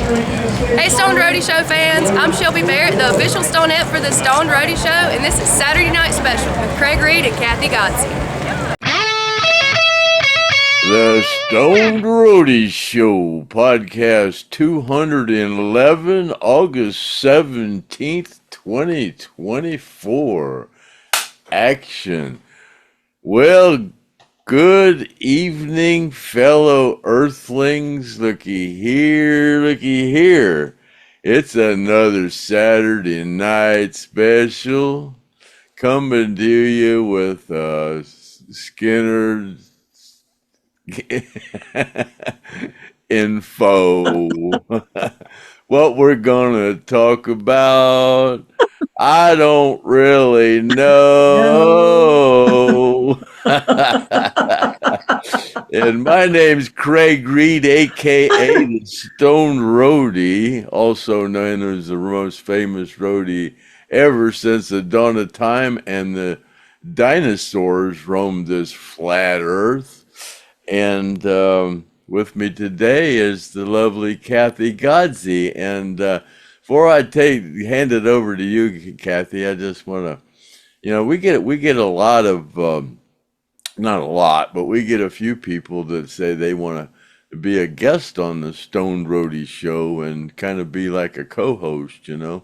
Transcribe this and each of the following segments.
Hey Stoned Roadie Show fans, I'm Shelby Barrett, the official Stonette for the Stoned Roadie Show, and this is Saturday Night Special with Craig Reed and Kathy GODSEY. The Stoned Roadie Show, podcast 211, August 17th, 2024. Action. Well, good evening, fellow earthlings. Looky here, looky here. It's another Saturday night special coming to you with Skynyrd info. What we're gonna talk about, I don't really know. And my name's Craig Reed, aka the Stone Roadie, also known as the most famous roadie ever since the dawn of time and the dinosaurs roamed this flat earth. And with me today is the lovely Kathy GODSEY. And before I hand it over to you, Kathy, I just want to, we get a lot of, not a lot, but we get a few people that say they want to be a guest on the Stoned Roadie Show and kind of be like a co-host, and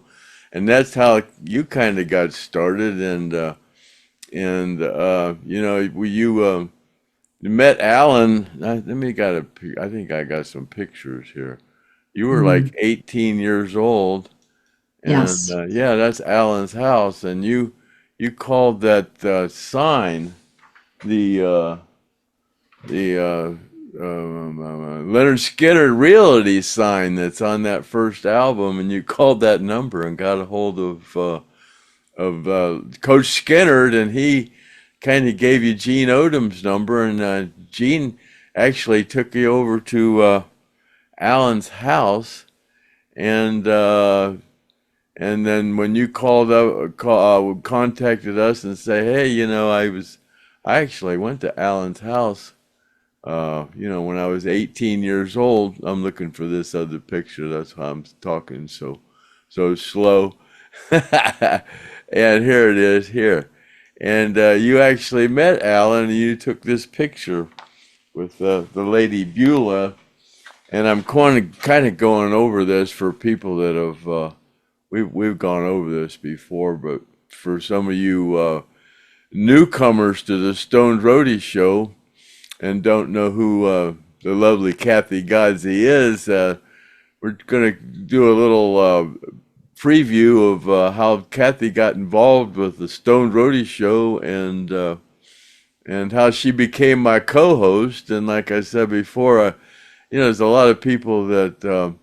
that's how you kind of got started. You met Alan. I think I got some pictures here. You were like 18 years old. And, yes. Yeah, that's Alan's house. And you called that sign the Lynyrd Skynyrd reality sign that's on that first album. And you called that number and got a hold of Coach Skynyrd, and he kind of gave you Gene Odom's number, and Gene actually took you over to Alan's house, and then when you contacted us and say, hey, I actually went to Alan's house, when I was 18 years old. I'm looking for this other picture. That's why I'm talking so slow. And here it is here. And you actually met Alan, and you took this picture with the lady Beulah. And I'm kind of going over this for people that have, we've gone over this before, but for some of you newcomers to the Stoned Roadie Show and don't know who the lovely Kathy GODSEY is, we're going to do a little preview of how Kathy got involved with the Stoned Roadie Show and how she became my co-host. And like I said before, there's a lot of people that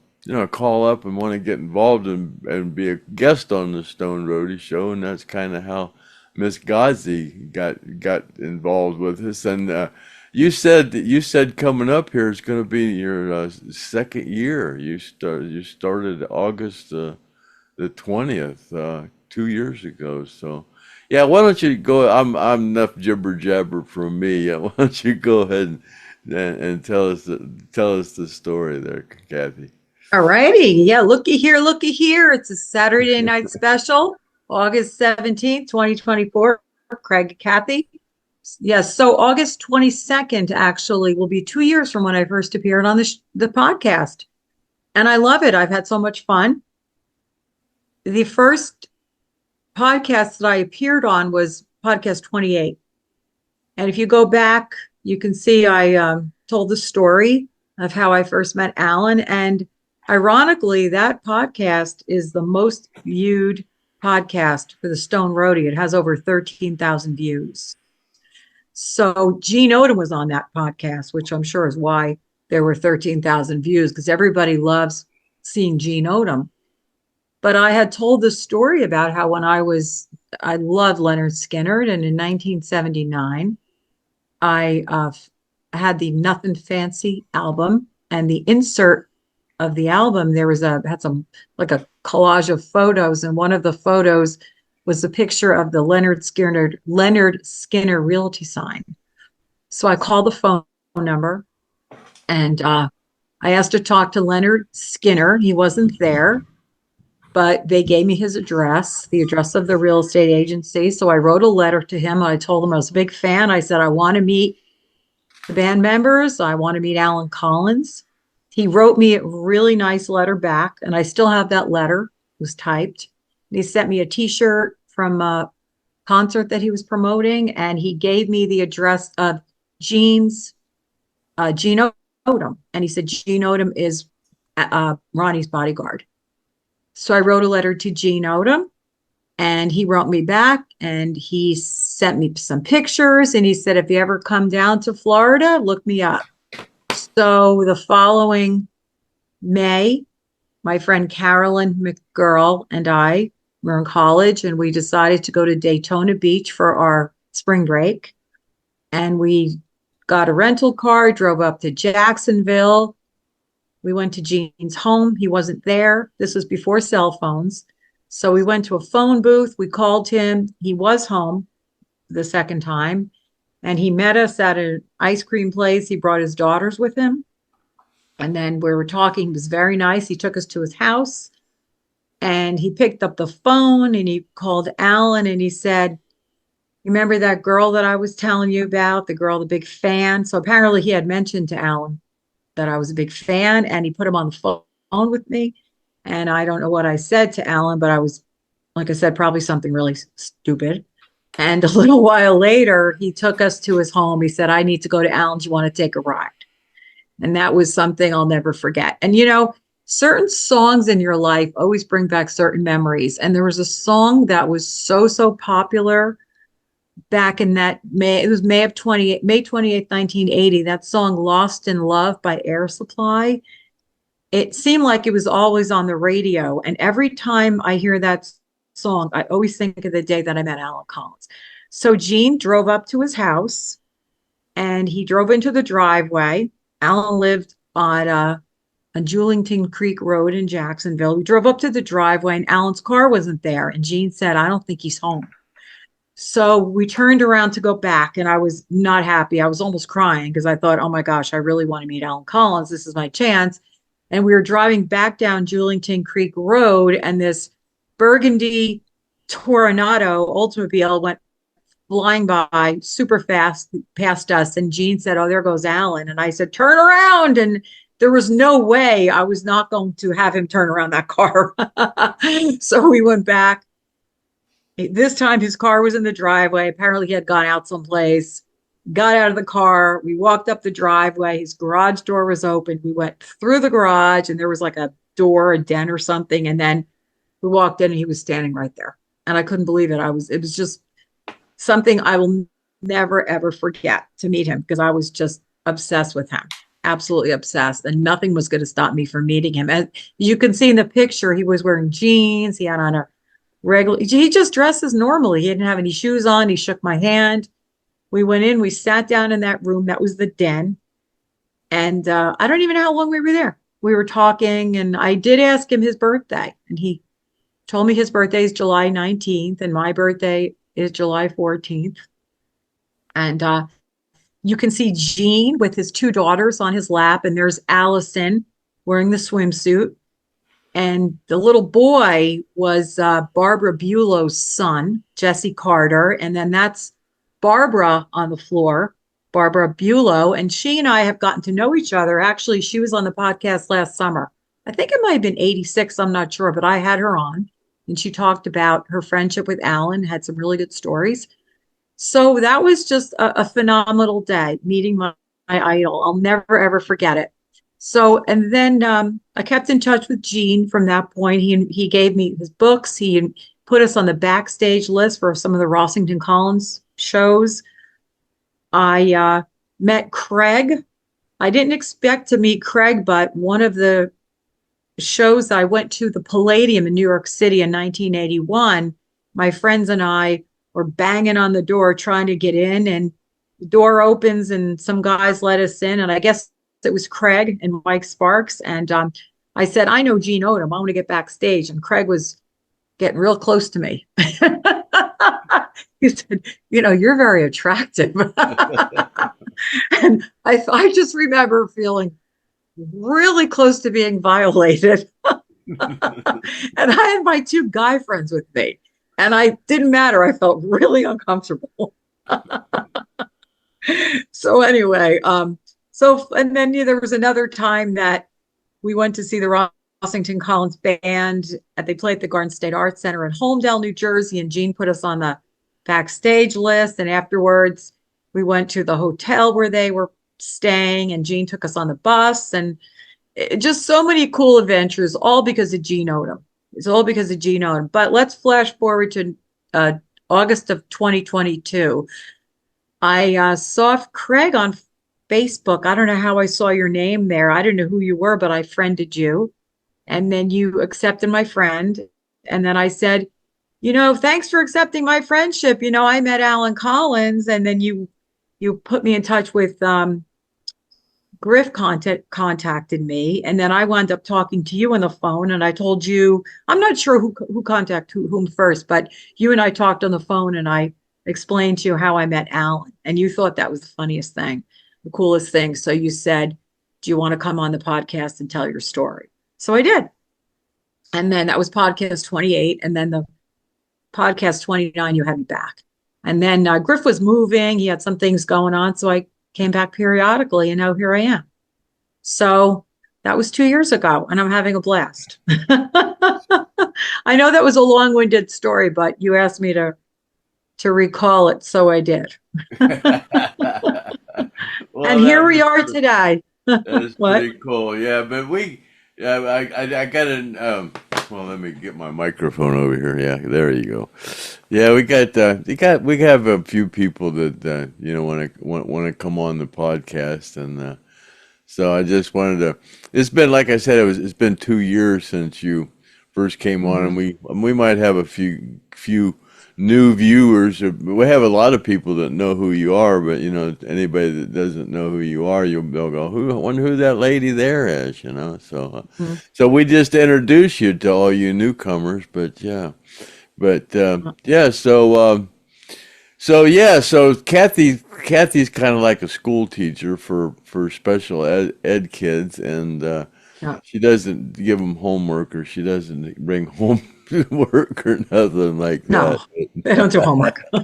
call up and want to get involved and be a guest on the Stoned Roadie Show, and that's kind of how Miss GODSEY got involved with us. And you said coming up here is going to be your second year. You started August the 20th, 2 years ago. So, yeah, why don't you go? I'm enough jibber jabber from me. Why don't you go ahead and tell us the story there, Kathy? All righty. Yeah, looky here. It's a Saturday night special, August 17th, 2024. Craig and Kathy. Yes, so August 22nd actually will be 2 years from when I first appeared on the podcast. And I love it. I've had so much fun. The first podcast that I appeared on was podcast 28. And if you go back, you can see I told the story of how I first met Alan. And ironically, that podcast is the most viewed podcast for the Stone Roadie. It has over 13,000 views. So Gene Odom was on that podcast, which I'm sure is why there were 13,000 views, because everybody loves seeing Gene Odom. But I had told the story about how when I loved Lynyrd Skynyrd, and in 1979, I had the Nothing Fancy album, and the insert of the album, there was had some like a collage of photos, and one of the photos was a picture of the Lynyrd Skynyrd realty sign. So I called the phone number, and I asked to talk to Lynyrd Skynyrd. He wasn't there, but they gave me his address, the address of the real estate agency. So I wrote a letter to him. I told him I was a big fan. I said, I want to meet the band members. I want to meet Alan Collins. He wrote me a really nice letter back, and I still have that letter. It was typed. And he sent me a T-shirt from a concert that he was promoting, and he gave me the address of Gene Odom. And he said, Gene Odom is Ronnie's bodyguard. So I wrote a letter to Gene Odom, and he wrote me back, and he sent me some pictures, and he said, if you ever come down to Florida, look me up. So the following May, my friend Carolyn McGurl and I were in college, and we decided to go to Daytona Beach for our spring break. And we got a rental car, drove up to Jacksonville. We went to Gene's home. He wasn't there. This was before cell phones. So we went to a phone booth. We called him. He was home the second time. And he met us at an ice cream place. He brought his daughters with him. And then we were talking. He was very nice. He took us to his house. And he picked up the phone and he called Alan and he said, remember that girl that I was telling you about, the girl, the big fan? So apparently he had mentioned to Alan that I was a big fan, and he put him on the phone with me. And I don't know what I said to Alan, but I was, like I said, probably something really stupid. And a little while later, he took us to his home. He said, I need to go to Alan. Do you want to take a ride? And that was something I'll never forget. And, you know, certain songs in your life always bring back certain memories. And there was a song that was so popular back in that May. It was May 28th, 1980. That song, Lost in Love by Air Supply. It seemed like it was always on the radio. And every time I hear that song, I always think of the day that I met Alan Collins. So Gene drove up to his house and he drove into the driveway. Alan lived on Julington Creek Road in Jacksonville. We drove up to the driveway and Alan's car wasn't there. And Gene said, I don't think he's home. So we turned around to go back and I was not happy. I was almost crying because I thought, oh my gosh, I really want to meet Alan Collins. This is my chance. And we were driving back down Julington Creek Road and this burgundy Toronado Oldsmobile went flying by super fast past us. And Gene said, oh, there goes Alan. And I said, turn around. And there was no way I was not going to have him turn around that car. So we went back. This time his car was in the driveway. Apparently he had gone out someplace, got out of the car. We walked up the driveway. His garage door was open. We went through the garage and there was like a door, a den or something. And then we walked in and he was standing right there. And I couldn't believe it. It was just something I will never, ever forget to meet him because I was just obsessed with him, absolutely obsessed. And nothing was going to stop me from meeting him. As you can see in the picture, he was wearing jeans. He had on he just dresses normally. He didn't have any shoes on. He shook my hand. We went in, we sat down in that room. That was the den. And I don't even know how long we were there. We were talking and I did ask him his birthday. And he told me his birthday is July 19th and my birthday is July 14th. And you can see Gene with his two daughters on his lap. And there's Allison wearing the swimsuit. And the little boy was Barbara Bulow's son, Jesse Carter. And then that's Barbara on the floor, Barbara Bulow. And she and I have gotten to know each other. Actually, she was on the podcast last summer. I think it might have been 86. I'm not sure, but I had her on. And she talked about her friendship with Alan, had some really good stories. So that was just a phenomenal day, meeting my idol. I'll never, ever forget it. So, and then I kept in touch with Gene from that point. He gave me his books. He put us on the backstage list for some of the Rossington Collins shows. I met Craig. I didn't expect to meet Craig, but one of the shows I went to, the Palladium in New York City in 1981, my friends and I were banging on the door trying to get in, and the door opens and some guys let us in, and I guess it was Craig and Mike Sparks. And I said, I know Gene Odom. I want to get backstage. And Craig was getting real close to me. He said, you know, you're very attractive. And I just remember feeling really close to being violated. And I had my two guy friends with me, and I didn't matter. I felt really uncomfortable. So anyway, and then there was another time that we went to see the Rossington Collins Band. They played at the Garden State Arts Center in Holmdel, New Jersey, and Gene put us on the backstage list. And afterwards, we went to the hotel where they were staying, and Gene took us on the bus, and just so many cool adventures, all because of Gene Odom. It's all because of Gene Odom. But let's flash forward to August of 2022. I saw Craig on Facebook. I don't know how I saw your name there. I didn't know who you were, but I friended you. And then you accepted my friend. And then I said, thanks for accepting my friendship. I met Alan Collins, and then you put me in touch with Griff contacted me, and then I wound up talking to you on the phone, and I told you, I'm not sure who contacted whom first, but you and I talked on the phone, and I explained to you how I met Alan, and you thought that was the funniest thing, the coolest thing. So you said, do you want to come on the podcast and tell your story? So I did. And then that was podcast 28. And then the podcast 29, you had me back. And then Griff was moving. He had some things going on. So I came back periodically, and now here I am. So that was 2 years ago, and I'm having a blast. I know that was a long-winded story, but you asked me to recall it, so I did. Well, and here we are today. That is pretty cool. Yeah, but I got an well, let me get my microphone over here. Yeah, there you go. Yeah, we have a few people that want to come on the podcast, and so I just wanted to. It's been, like I said, it's been 2 years since you first came on, and we might have a few new viewers. We have a lot of people that know who you are, but anybody that doesn't know who you are, they'll go, I wonder who that lady there is, So, so we just introduce you to all you newcomers, but yeah, so Kathy's kind of like a school teacher for special ed kids, and she doesn't give them homework, or she doesn't bring home work or nothing like that. No, they don't do homework. No.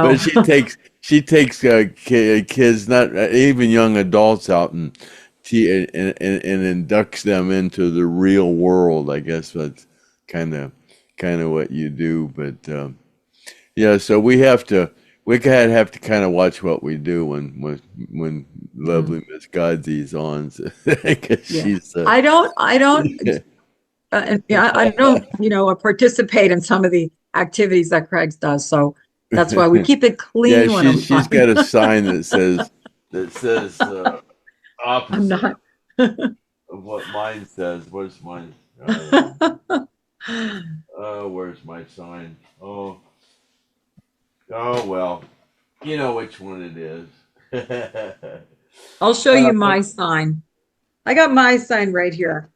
But she takes kids, not even young adults, out and inducts them into the real world. I guess that's kind of what you do. But yeah, so we have to kind of watch what we do when lovely Miss Godsey's on. She's I don't I don't participate in some of the activities that Craig does, so that's why we keep it clean. Yeah, she's got a sign that says opposite I'm not. of what mine says. Where's mine? Where's my sign? Oh well, you know which one it is. I'll show you my sign. I got my sign right here.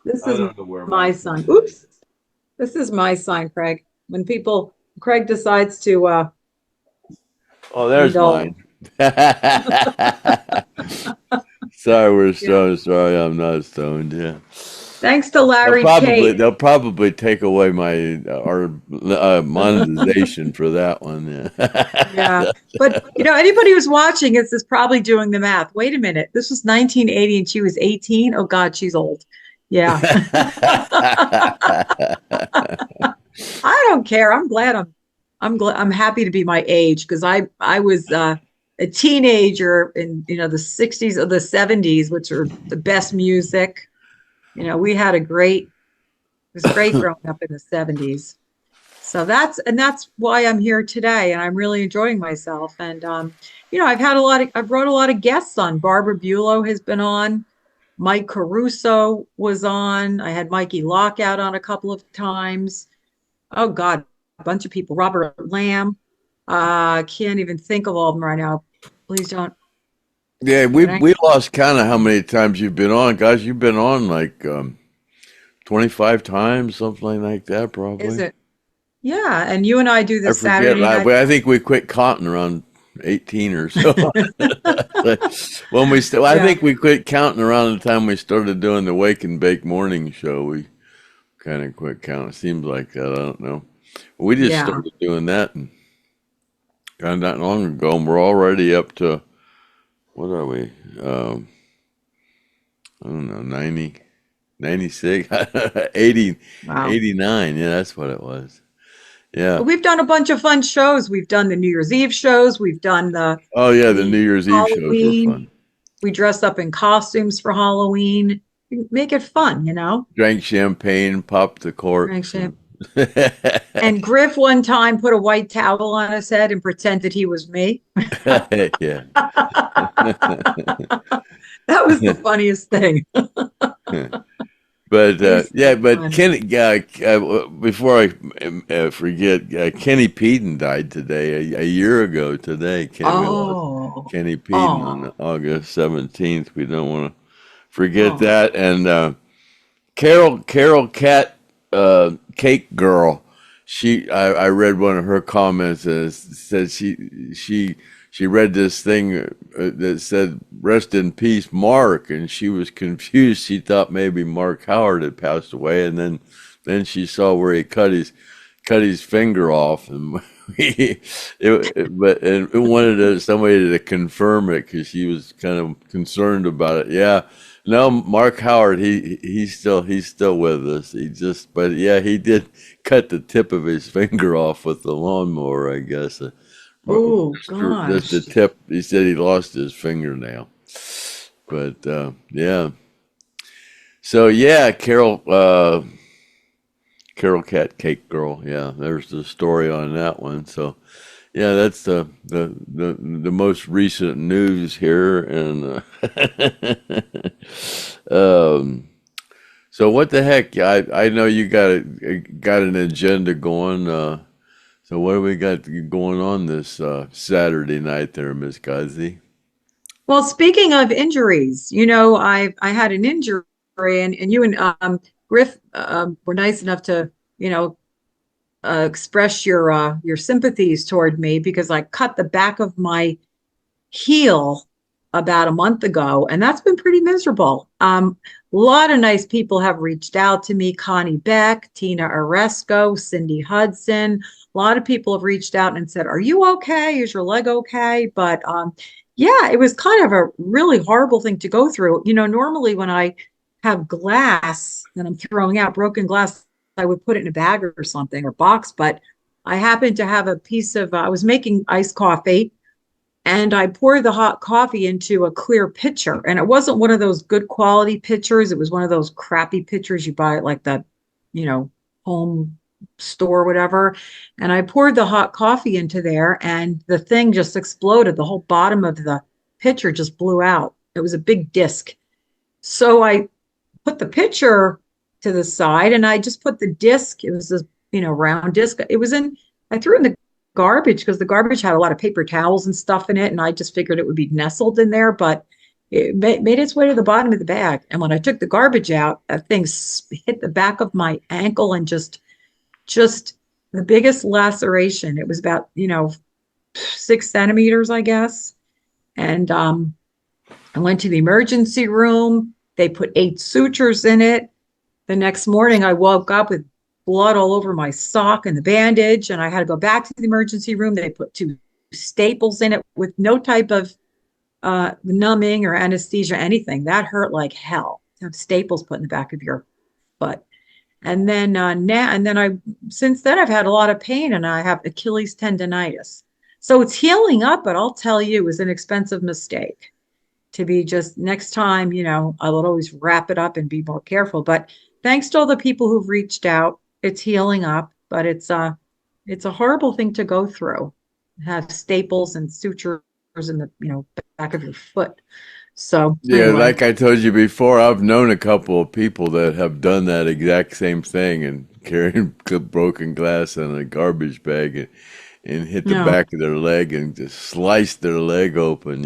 This is my sign. Oops. This is my sign, Craig. When Craig decides to oh, there's mine. Sorry, we're stoned. Sorry, I'm not stoned. Yeah. Thanks to Larry Tate. They'll probably take away our monetization for that one. Yeah. Yeah. But anybody who's watching this is probably doing the math. Wait a minute. This was 1980 and she was 18. Oh God, she's old. Yeah. I don't care. I'm glad I'm happy to be my age, because I was a teenager in the 60s or the 70s, which are the best music. We had it was great growing up in the 70s. So that's why I'm here today, and I'm really enjoying myself. And I've brought a lot of guests on. Barbara Bulow has been on. Mike Caruso was on. I had Mikey Lockout on a couple of times. Oh God, a bunch of people. Robert Lamb. Can't even think of all of them right now. Please don't. Yeah, we lost count of how many times you've been on. Guys, you've been on like 25 times, something like that, probably. Is it? Yeah, and you and I do the Saturday night. I think we quit counting around 18 or so. When I Yeah. think we quit counting around the time we started doing the Wake and Bake morning show. We kind of quit counting. Seems like that. I don't know. We just Yeah. started doing that and kind of not long ago, and we're already up to what are we? I don't know, 90, 96, 80, Wow. 89. Yeah, that's what it was. Yeah. But we've done a bunch of fun shows. We've done the New Year's Eve shows. We've done Oh, yeah, the the New Year's Eve shows were Halloween. fun. We dressed up in costumes for Halloween. Make it fun, you know? Drank champagne, popped the Drank corks, champ. and And Griff one time put a white towel on his head and pretended he was me. yeah. That was the funniest thing. But It was yeah, so but fun. Kenny, before I forget, Kenny Peden died today, a year ago today. We lost Oh, Kenny Peden on oh, August 17th. We don't want to forget oh. that. And Carol Cat Cake Girl, I read one of her comments and said she read this thing that said "Rest in peace, Mark," and she was confused. She thought maybe Mark Howard had passed away, and then she saw where he cut his finger off, and but wanted somebody to confirm it because she was kind of concerned about it. Yeah, no, Mark Howard, he's still with us. But yeah, he did cut the tip of his finger off with the lawnmower, I guess. Oh Just the gosh. tip. He said he lost his fingernail. But yeah. So yeah, Carol Cat Cake Girl. Yeah, there's the story on that one. So yeah, that's the most recent news here. And um, so what the heck? I know you got an agenda going. So what do we got going on this Saturday night there, Miss Guzzy? Well, speaking of injuries, I had an injury, and you and Griff were nice enough to, you know, express your sympathies toward me because I cut the back of my heel about a month ago, and that's been pretty miserable. A lot of nice people have reached out to me: Connie Beck, Tina Oresco, Cindy Hudson. A lot of people have reached out and said, "Are you okay? Is your leg okay?" But yeah, it was kind of a really horrible thing to go through. Normally when I have glass that I'm throwing out, broken glass, I would put it in a bag or something or box. But I happened to have a piece of, I was making iced coffee and I poured the hot coffee into a clear pitcher. And it wasn't one of those good quality pitchers. It was one of those crappy pitchers you buy at like the, home store, or whatever. And I poured the hot coffee into there and the thing just exploded. The whole bottom of the pitcher just blew out. It was a big disc. So I put the pitcher to the side and I just put the disc. It was this, round disc. I threw it in the garbage because the garbage had a lot of paper towels and stuff in it. And I just figured it would be nestled in there, but it made its way to the bottom of the bag. And when I took the garbage out, that thing hit the back of my ankle and just the biggest laceration. It was about, 6 centimeters, I guess. And I went to the emergency room. They put 8 sutures in it. The next morning, I woke up with blood all over my sock and the bandage, and I had to go back to the emergency room. They put 2 staples in it with no type of numbing or anesthesia, anything. That hurt like hell to have staples put in the back of your foot. And then since then I've had a lot of pain and I have Achilles tendonitis. So it's healing up, but I'll tell you, it was an expensive mistake to be just next time, I would always wrap it up and be more careful. But thanks to all the people who've reached out, it's healing up, but it's a horrible thing to go through. Have staples and sutures in the, back of your foot. So Yeah, anyway, like I told you before, I've known a couple of people that have done that exact same thing and carrying broken glass in a garbage bag and hit the no, back of their leg and just sliced their leg open,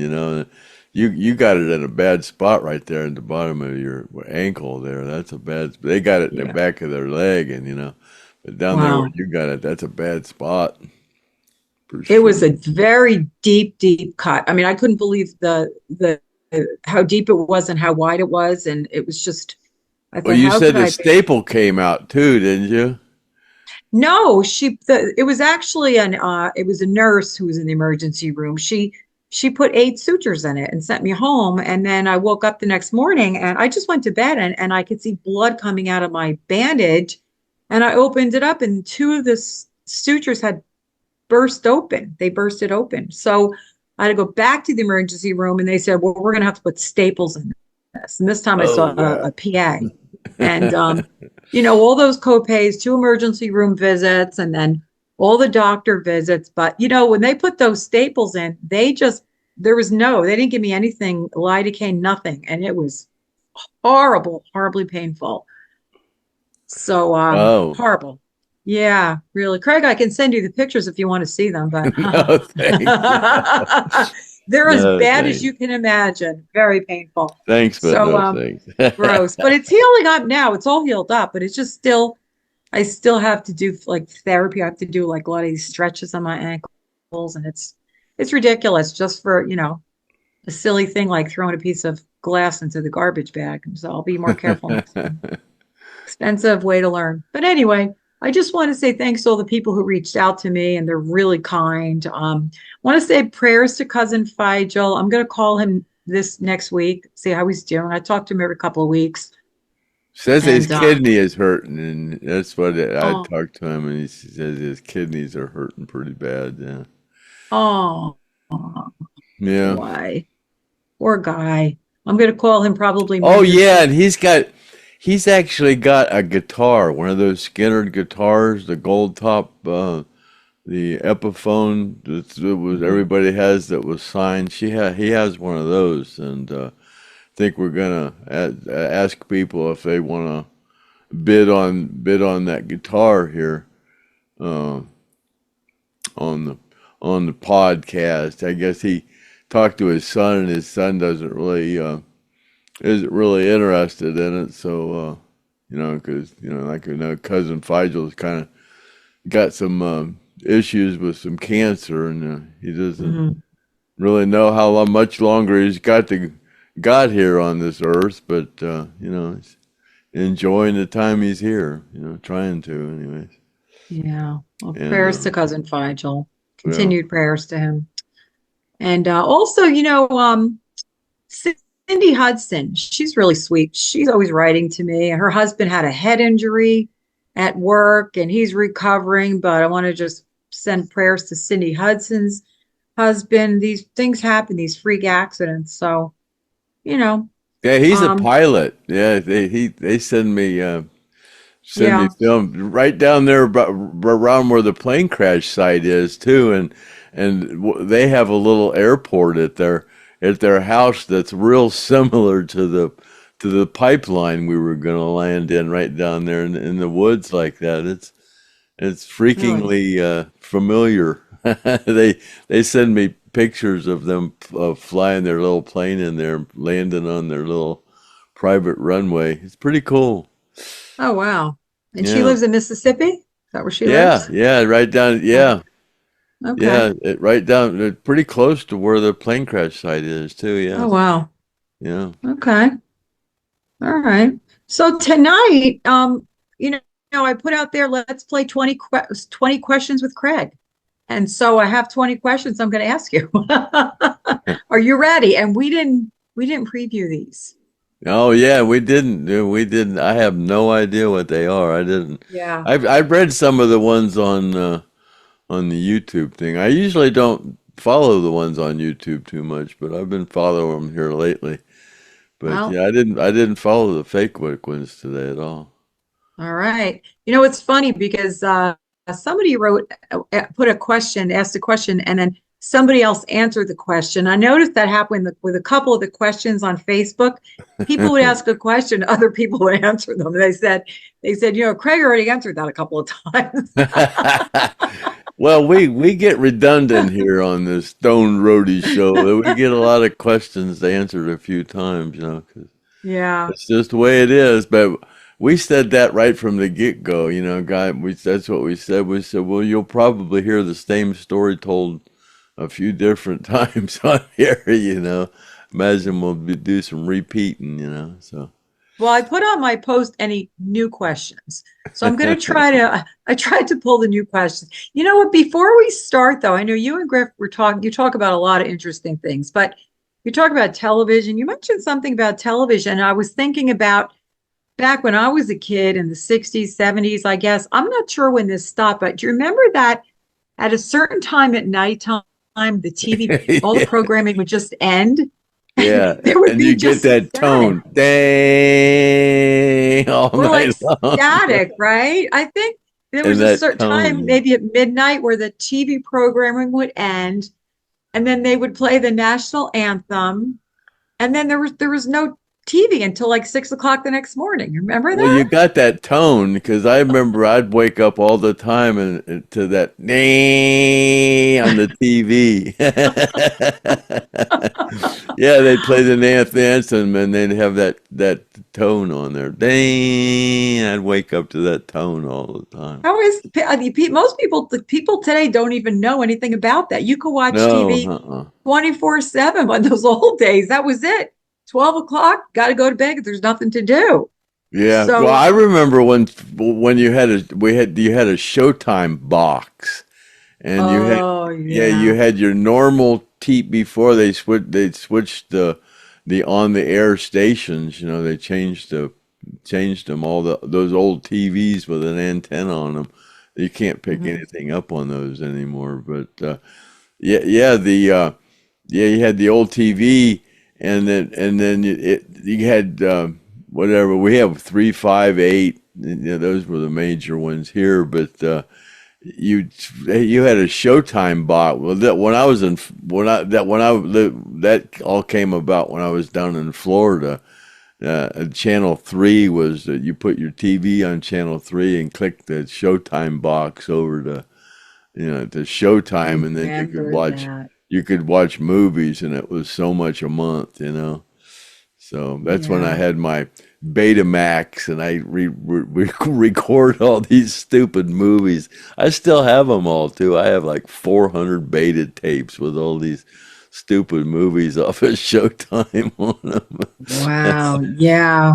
You got it in a bad spot right there at the bottom of your ankle there. That's a bad. They got it in the yeah, back of their leg, but down there where wow. you got it, that's a bad spot. for It sure. was a very deep, deep cut. I mean, I couldn't believe the how deep it was and how wide it was, and it was just. I Well, thought, you how said could the I? staple came out too, didn't you? No, it was actually it was a nurse who was in the emergency room. She put 8 sutures in it and sent me home. And then I woke up the next morning and I just went to bed and I could see blood coming out of my bandage. And I opened it up and two of the sutures had burst open. They bursted open. So I had to go back to the emergency room and they said, well, we're going to have to put staples in this. And this time I saw Oh God. a PA. And, all those copays, 2 emergency room visits, and then all the doctor visits. But, when they put those staples in, they didn't give me anything, lidocaine, nothing. And it was horrible, horribly painful. So, Oh horrible. Yeah, really. Craig, I can send you the pictures if you want to see them, but no, thanks. they're as No, bad as thanks. you can imagine. Very painful. Thanks, but So, no thanks. gross, but it's healing up now. It's all healed up, but it's just I still have to do like therapy. I have to do like a lot of these stretches on my ankles, and it's ridiculous just for, a silly thing like throwing a piece of glass into the garbage bag. So I'll be more careful next time. Expensive way to learn. But anyway, I just want to say thanks to all the people who reached out to me, and they're really kind. Want to say prayers to cousin Figel. I'm going to call him this next week, see how he's doing. I talk to him every couple of weeks. Says his And kidney is hurting, and that's what I oh, talked to him, and he says his kidneys are hurting pretty bad. Yeah, oh, yeah. why? Poor guy. I'm going to call him probably Oh Monday. yeah, and he's actually got a guitar, one of those Skynyrd guitars, the gold top, the Epiphone that was everybody has that was signed. He has one of those, and think we're gonna ask people if they want to bid on that guitar here uh, on the podcast. I guess he talked to his son, and his son isn't really interested in it. So because like cousin Figel's kind of got some issues with some cancer, and he doesn't really know much longer he's got here on this earth, but he's enjoying the time he's here, trying to anyways. Yeah. Well, And prayers to cousin Figel. yeah. Continued prayers to him. And also, Cindy Hudson, she's really sweet. She's always writing to me. Her husband had a head injury at work and he's recovering, but I want to just send prayers to Cindy Hudson's husband. These things happen, these freak accidents. So, Yeah, he's a um, pilot. Yeah, they send me yeah. film right down there around where the plane crash site is too, and they have a little airport at their house that's real similar to the pipeline we were going to land in right down there in the woods like that. It's Really? freakingly familiar. They send me pictures of them flying their little plane in there, landing on their little private runway. It's pretty cool. Oh, wow. And she Yeah, lives in Mississippi? Is that where she yeah, lives? yeah. Right down. Oh, Yeah, okay. yeah. Right down. Pretty close to where the plane crash site is too. Oh, Yeah, wow. yeah. Okay. All right. So tonight, I put out there, let's play 20 questions with Craig. And so I have 20 questions I'm going to ask you. Are you ready? And we didn't preview these. Oh yeah, we didn't. We didn't. I have no idea what they are. I didn't. Yeah. I've read some of the ones on the YouTube thing. I usually don't follow the ones on YouTube too much, but I've been following them here lately. But Well, yeah, I didn't follow the fake ones today at all. all right. It's funny because somebody put a question, asked a question, and then somebody else answered the question. I noticed that happened with a couple of the questions on Facebook. People would ask a question, other people would answer them. They said, Craig already answered that a couple of times. Well, we get redundant here on this Stone Roadie show. We get a lot of questions answered a few times, 'cause Yeah. it's just the way it is. But we said that right from the get-go, you know, guy. That's what we said. We said, well, you'll probably hear the same story told a few different times on here, you know. Imagine do some repeating, you know. So Well, I put on my post any new questions. So I'm going to I tried to pull the new questions. You know what? Before we start, though, I know you and Griff were talking, you talk about a lot of interesting things, but you talk about television. You mentioned something about television. And I was thinking about back when I was a kid in the 60s, 70s, I guess. I'm not sure when this stopped, but do you remember that at a certain time at nighttime, the TV, all the yeah, programming would just end? yeah, There would and be you get just that static. tone, dang, all Or like night long, static, right? I think there and was a that certain time, tone. maybe at midnight, where the TV programming would end, and then they would play the national anthem, and then there was no TV until like 6 o'clock the next morning. Remember Well, you that? got that tone because I remember I'd wake up all the time and to that nee on the TV. Yeah, they'd play the anthem and they'd have that tone on there. Dang, I'd wake up to that tone all the time. How is I mean, most people, the people today don't even know anything about that. You could watch No, TV 24/7, but those old days, that was it. 12 o'clock, got to go to bed. There's nothing to do. Yeah. Well, So, I remember when you had a Showtime box. And oh you yeah. had your normal before they'd switched the on the air stations, you know, they changed them all those old TVs with an antenna on them. You can't pick Mhm. anything up on those anymore, but yeah, you had the old TV and then you had whatever we have 358, you know, those were the major ones here, but you had a Showtime bot. Well, that when I was in when I lived, that all came about when I was down in Florida. Channel 3 was that you put your TV on Channel 3 and click the Showtime box over to to Showtime, and then Remember that. you could watch movies, and it was so much a month, you know. So that's when I Yeah. had my Betamax, and I record all these stupid movies. I still have them all too. I have like 400 beta tapes with all these stupid movies off of Showtime on them. Wow. Yeah.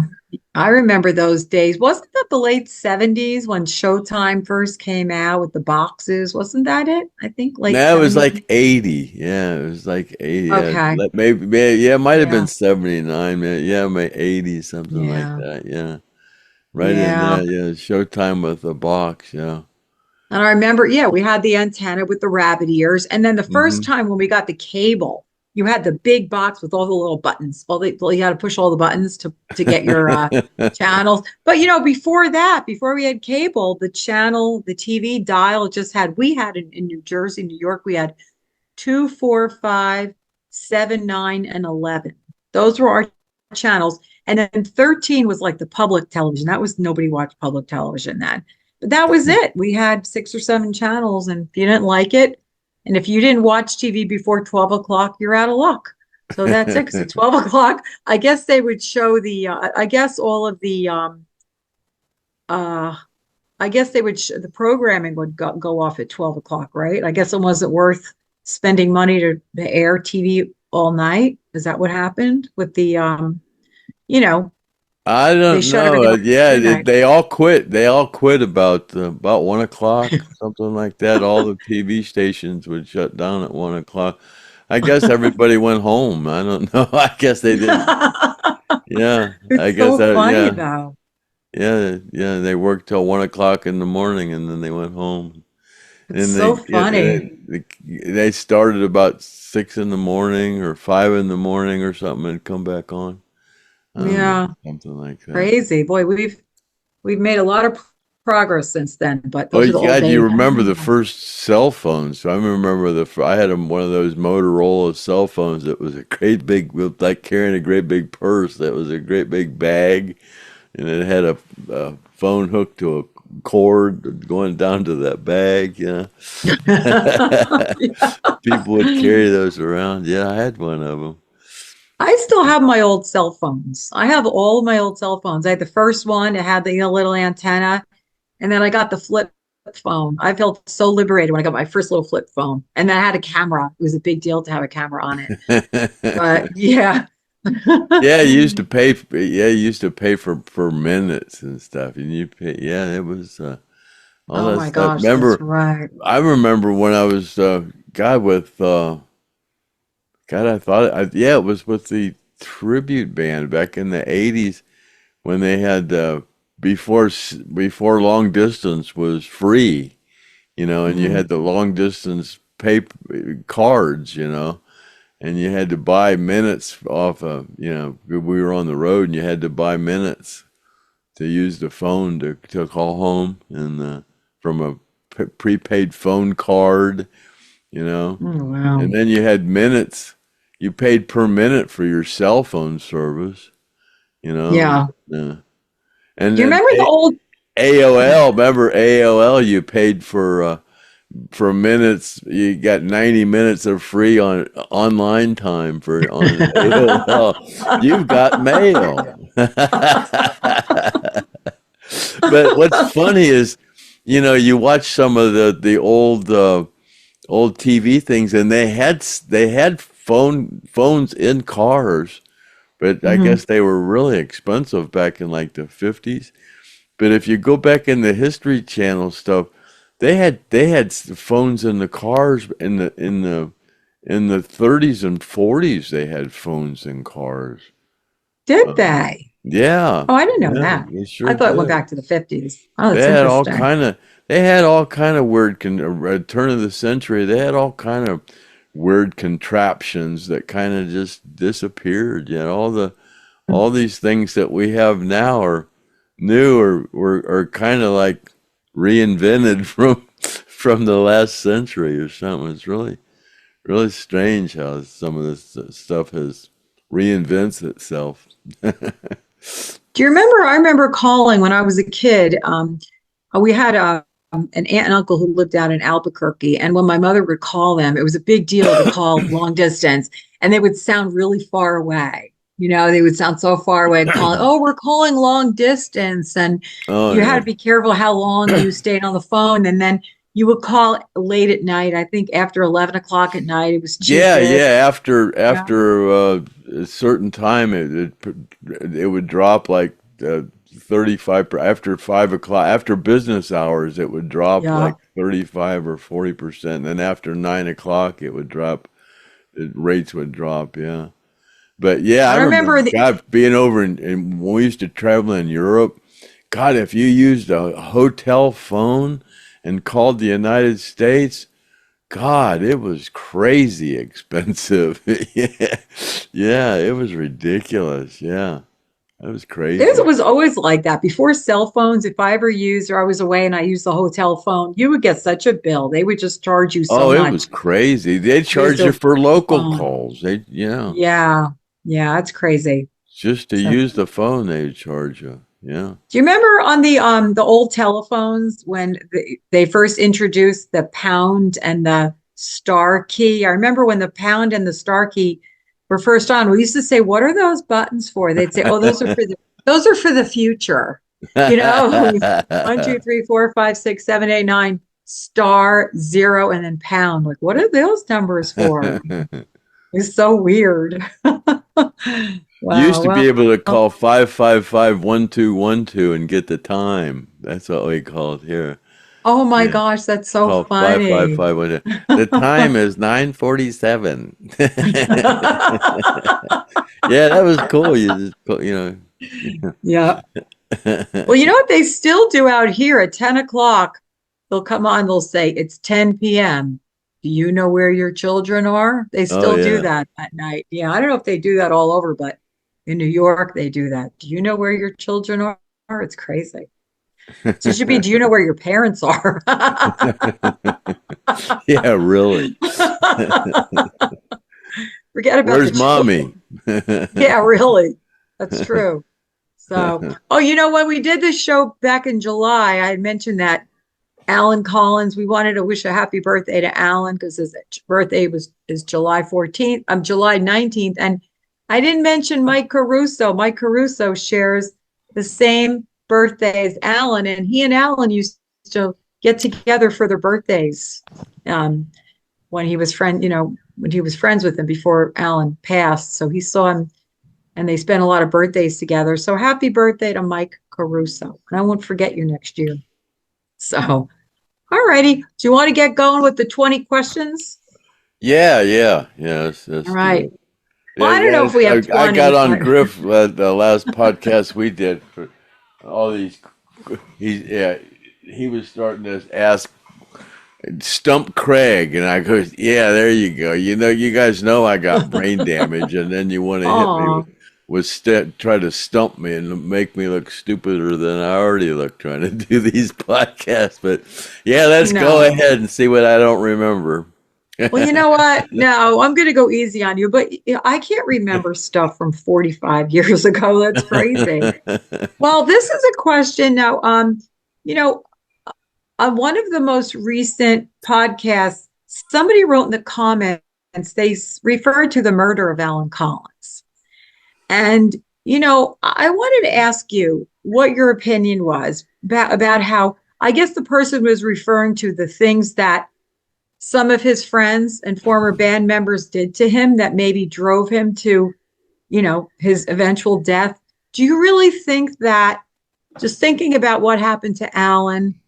I remember those days. Wasn't that the late 70s when Showtime first came out with the boxes? Wasn't that it? I think late Now it was 70s. like 80. Yeah, it was like 80. Yeah, Okay. yeah, it might have been Yeah. 79. Yeah, maybe 80, something like Yeah. that. Yeah, right in Yeah. there. Yeah, Showtime with a box. Yeah. And I remember, yeah, we had the antenna with the rabbit ears. And then the first Hmm. time when we got the cable, you had the big box with all the little buttons. Well, you had to push all the buttons to get your channels. But before that, before we had cable, the TV dial just had, we had in New Jersey, New York, we had 2, 4, 5, 7, 9, and 11. Those were our channels. And then 13 was like the public television. That was, nobody watched public television then. But that was it. We had 6 or 7 channels, and if you didn't like it, and if you didn't watch TV before 12 o'clock, you're out of luck. So that's it. 'Cause at 12 o'clock, I guess they would show I guess all of uh, I guess the programming would go off at 12 o'clock, right? I guess it wasn't worth spending money to air TV all night. Is that what happened with you know, I they don't shut know. everything off at Yeah, midnight? they all quit. They all quit about 1 o'clock, something like that. All the TV stations would shut down at 1 o'clock. I guess everybody went home. I don't know. I guess they didn't. Yeah, I It's guess so that. funny Yeah, though. yeah. They worked till 1 o'clock in the morning, and then they went home. It's And so funny. they started about 6 in the morning or 5 in the morning or something, and come back on. I don't know, Yeah, something like that. crazy. Boy, we've made a lot of progress since then, but Well, those are the old God, you days. remember the first cell phones. So I remember I had one of those Motorola cell phones that was a great big, like carrying a great big purse. That was a great big bag, and it had a phone hooked to a cord going down to that bag. Yeah, Yeah. people would carry those around. Yeah, I had one of them. I still have my old cell phones. I have all of my old cell phones. I had the first one, it had the little antenna, and then I got the flip phone. I felt so liberated when I got my first little flip phone. And then I had a camera. It was a big deal to have a camera on it. But yeah. Yeah, you used to pay. Yeah, you used to pay for minutes and stuff, and you pay. Yeah, it was all Oh that my stuff. gosh, that's Remember, right. I remember when I was God with God. I thought, yeah, it was with the tribute band back in the '80s when they had before long distance was free, and you Mhm. had the long distance pay cards, and you had to buy minutes off of, we were on the road and you had to buy minutes to use the phone to call home and from a prepaid phone card, Oh, wow. and then you had minutes. You paid per minute for your cell phone service, you know. Yeah. Uh, and Do you then remember the old? AOL, remember AOL? You paid for minutes. You got 90 minutes of free on online time for on AOL. You've got mail. But what's funny is, you watch some of the old TV things, and they had phones in cars, but I Mhm. guess they were really expensive back in like the 50s. But if you go back in the History Channel stuff, they had phones in the cars in the 30s and 40s. They had phones in cars. Did Um, they? yeah, Oh, I didn't know yeah, that. they I sure thought it went did. back to the 50s. Oh, They that's had all interesting. kind of they had all kind of weird turn of the century. They had all kind of weird contraptions that kind of just disappeared. All these things that we have now are new or kind of like reinvented from the last century or something. It's really strange how some of this stuff has reinvents itself. Do you remember? I remember calling when I was a kid. We had an aunt and uncle who lived out in Albuquerque. And when my mother would call them, it was a big deal to call long distance. And they would sound really far away. They would sound so far away calling, oh, we're calling long distance. And Oh you had to yeah. be careful how long you stayed on the phone. And then you would call late at night. I think after 11 o'clock at night, it was Yeah, cheapest. yeah. After Yeah. after a certain time, it would drop like 35 after 5 o'clock after business hours. It would drop Yeah. like 35 or 40%. Then after 9 o'clock, it would drop. The rates would drop. Yeah, but yeah, I I remember remember the, God being over and when we used to travel in Europe. God, if you used a hotel phone and called the United States. God, it was crazy expensive. Yeah, yeah, it was ridiculous. Yeah, that was It crazy. was always like that. Before cell phones, if I ever used or I was away and I used the hotel phone, you would get such a bill. They would just charge you so Oh, it was much crazy. They to use charge you their for local phone. calls. Yeah. Yeah, that's crazy. Just to So, use the phone, they charge you. Yeah. do you remember on the old telephones when they first introduced the pound and the star key? I remember when the pound and the star key were first on, we used to say, "What are those buttons for?" They'd say, "Oh, those are for the future." You know, 1, 2, 3, 4, 5, 6, 7, 8, 9, star, zero, and then pound. Like, what are those numbers for? It's so weird. You used Wow. to be Well, able to call 555-1212 and get the time. That's what we call it here. oh my Yeah. gosh, that's so Call funny. 555-12. The time is 9:47. Yeah, that was cool. You just Yeah. Well, you know what they still do out here at 10 o'clock? They'll come on, they'll say, it's 10 p.m. Do you know where your children are? They Oh still do yeah. that at night. Yeah, I don't know if they do that all over, but in New York, they do that. Do you know where your children are? It's crazy. So it should be, do you know where your parents are? Yeah, really. Forget about the Where's children. mommy? Yeah, really. That's true. So, oh, when we did this show back in July, I had mentioned that Alan Collins, we wanted to wish a happy birthday to Alan because his birthday is July 14th, July 19th. And I didn't mention Mike Caruso. Mike Caruso shares the same birthday as Alan, and he and Alan used to get together for their birthdays um, when he was when he was friends with him before Alan passed. So he saw him, and they spent a lot of birthdays together. So happy birthday to Mike Caruso, and I won't forget you next year. So, all righty. Do you want to get going with the 20 questions? Yeah. All Let's do right. it. Well, Yeah, I don't know if we have I 20, got on but Griff the last podcast we did for all these. He was starting to ask Stump Craig, and I go, yeah, there you go. You guys know I got brain damage, and then you want to hit me oh, try to stump me and make me look stupider than I already look trying to do these podcasts. But yeah, let's go no. ahead and see what I don't remember. Well, you know what? No, I'm going to go easy on you, but I can't remember stuff from 45 years ago. That's crazy. Well, this is a question now. You know, on one of the most recent podcasts, somebody wrote in the comments, they referred to the murder of Alan Collins. And, I wanted to ask you what your opinion was about how, I guess the person was referring to the things that some of his friends and former band members did to him that maybe drove him to, his eventual death. Do you really think that, just thinking about what happened to Alan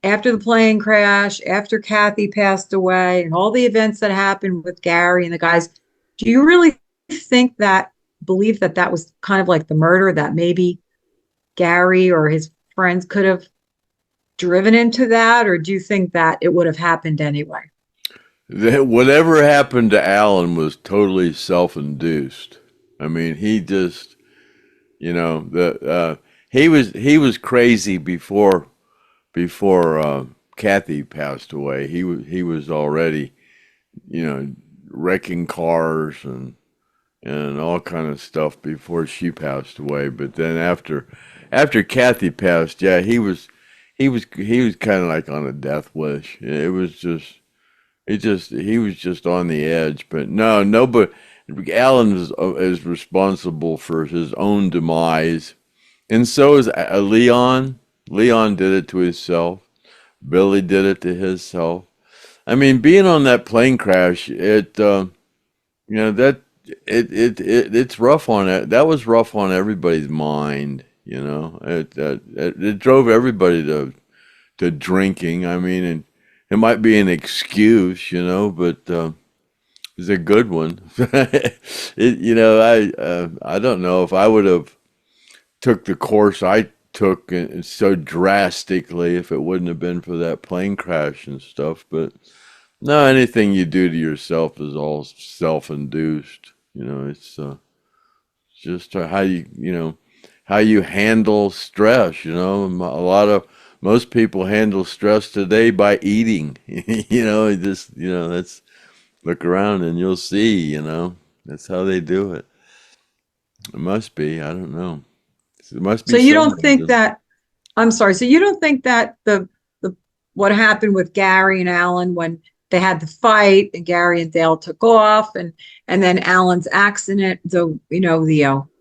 after the plane crash, after Kathy passed away, and all the events that happened with Gary and the guys, do you really think that, believe that that was kind of like the murder, that maybe Gary or his friends could have driven into that? Or do you think that it would have happened anyway? Whatever happened to Alan was totally self-induced. I mean, he just, he was crazy before Kathy passed away. He was already, wrecking cars and all kind of stuff before she passed away. But then after Kathy passed, yeah, he was kind of like on a death wish. It was just. He was just on the edge. But no, but Alan is responsible for his own demise, and so is Leon. Leon did it to himself. Billy did it to himself. I mean, being on that plane crash, it's rough on it. That was rough on everybody's mind. It drove everybody to drinking. I mean, and it might be an excuse, but it's a good one. I don't know if I would have took the course I took so drastically if it wouldn't have been for that plane crash and stuff. But no, anything you do to yourself is all self-induced. It's just how you handle stress. Most people handle stress today by eating. Let's look around and you'll see, that's how they do it. It must be, I don't know. It must be So you don't think something. that, I'm sorry, so you don't think that the what happened with Gary and Alan when they had the fight and Gary and Dale took off and then Alan's accident, the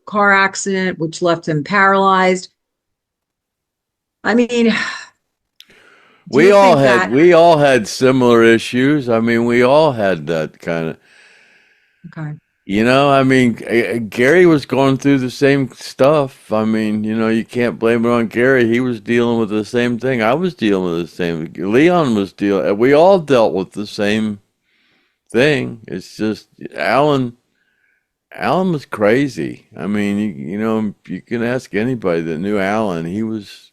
car accident, which left him paralyzed. I mean, do We you all think had that, we all had similar issues. I mean, we all had that kind of, okay, I mean, Gary was going through the same stuff. I mean, you can't blame it on Gary. He was dealing with the same thing. I was dealing with the same. Leon was dealing. We all dealt with the same thing. It's just Alan. Alan was crazy. I mean, you can ask anybody that knew Alan. He was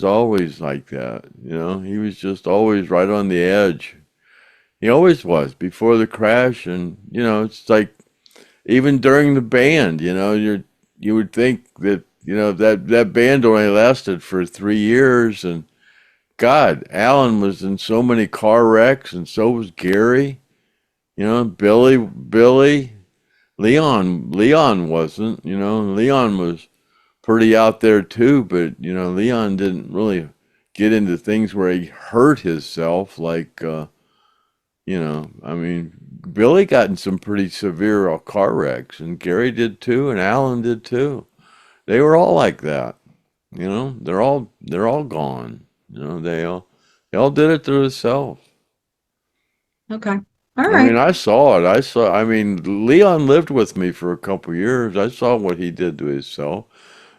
always like that. He was just always right on the edge. He always was before the crash, and it's like even during the band, you would think that that band only lasted for 3 years, and God, Alan was in so many car wrecks, and so was Gary. Billy, Leon wasn't. Leon was pretty out there too, but Leon didn't really get into things where he hurt himself, like I mean, Billy got in some pretty severe car wrecks, and Gary did too, and Alan did too. They were all like that. You know, they're all gone. You know, they all did it to themselves. Okay. All I mean, right. I saw it. I mean, Leon lived with me for a couple years. I saw what he did to himself.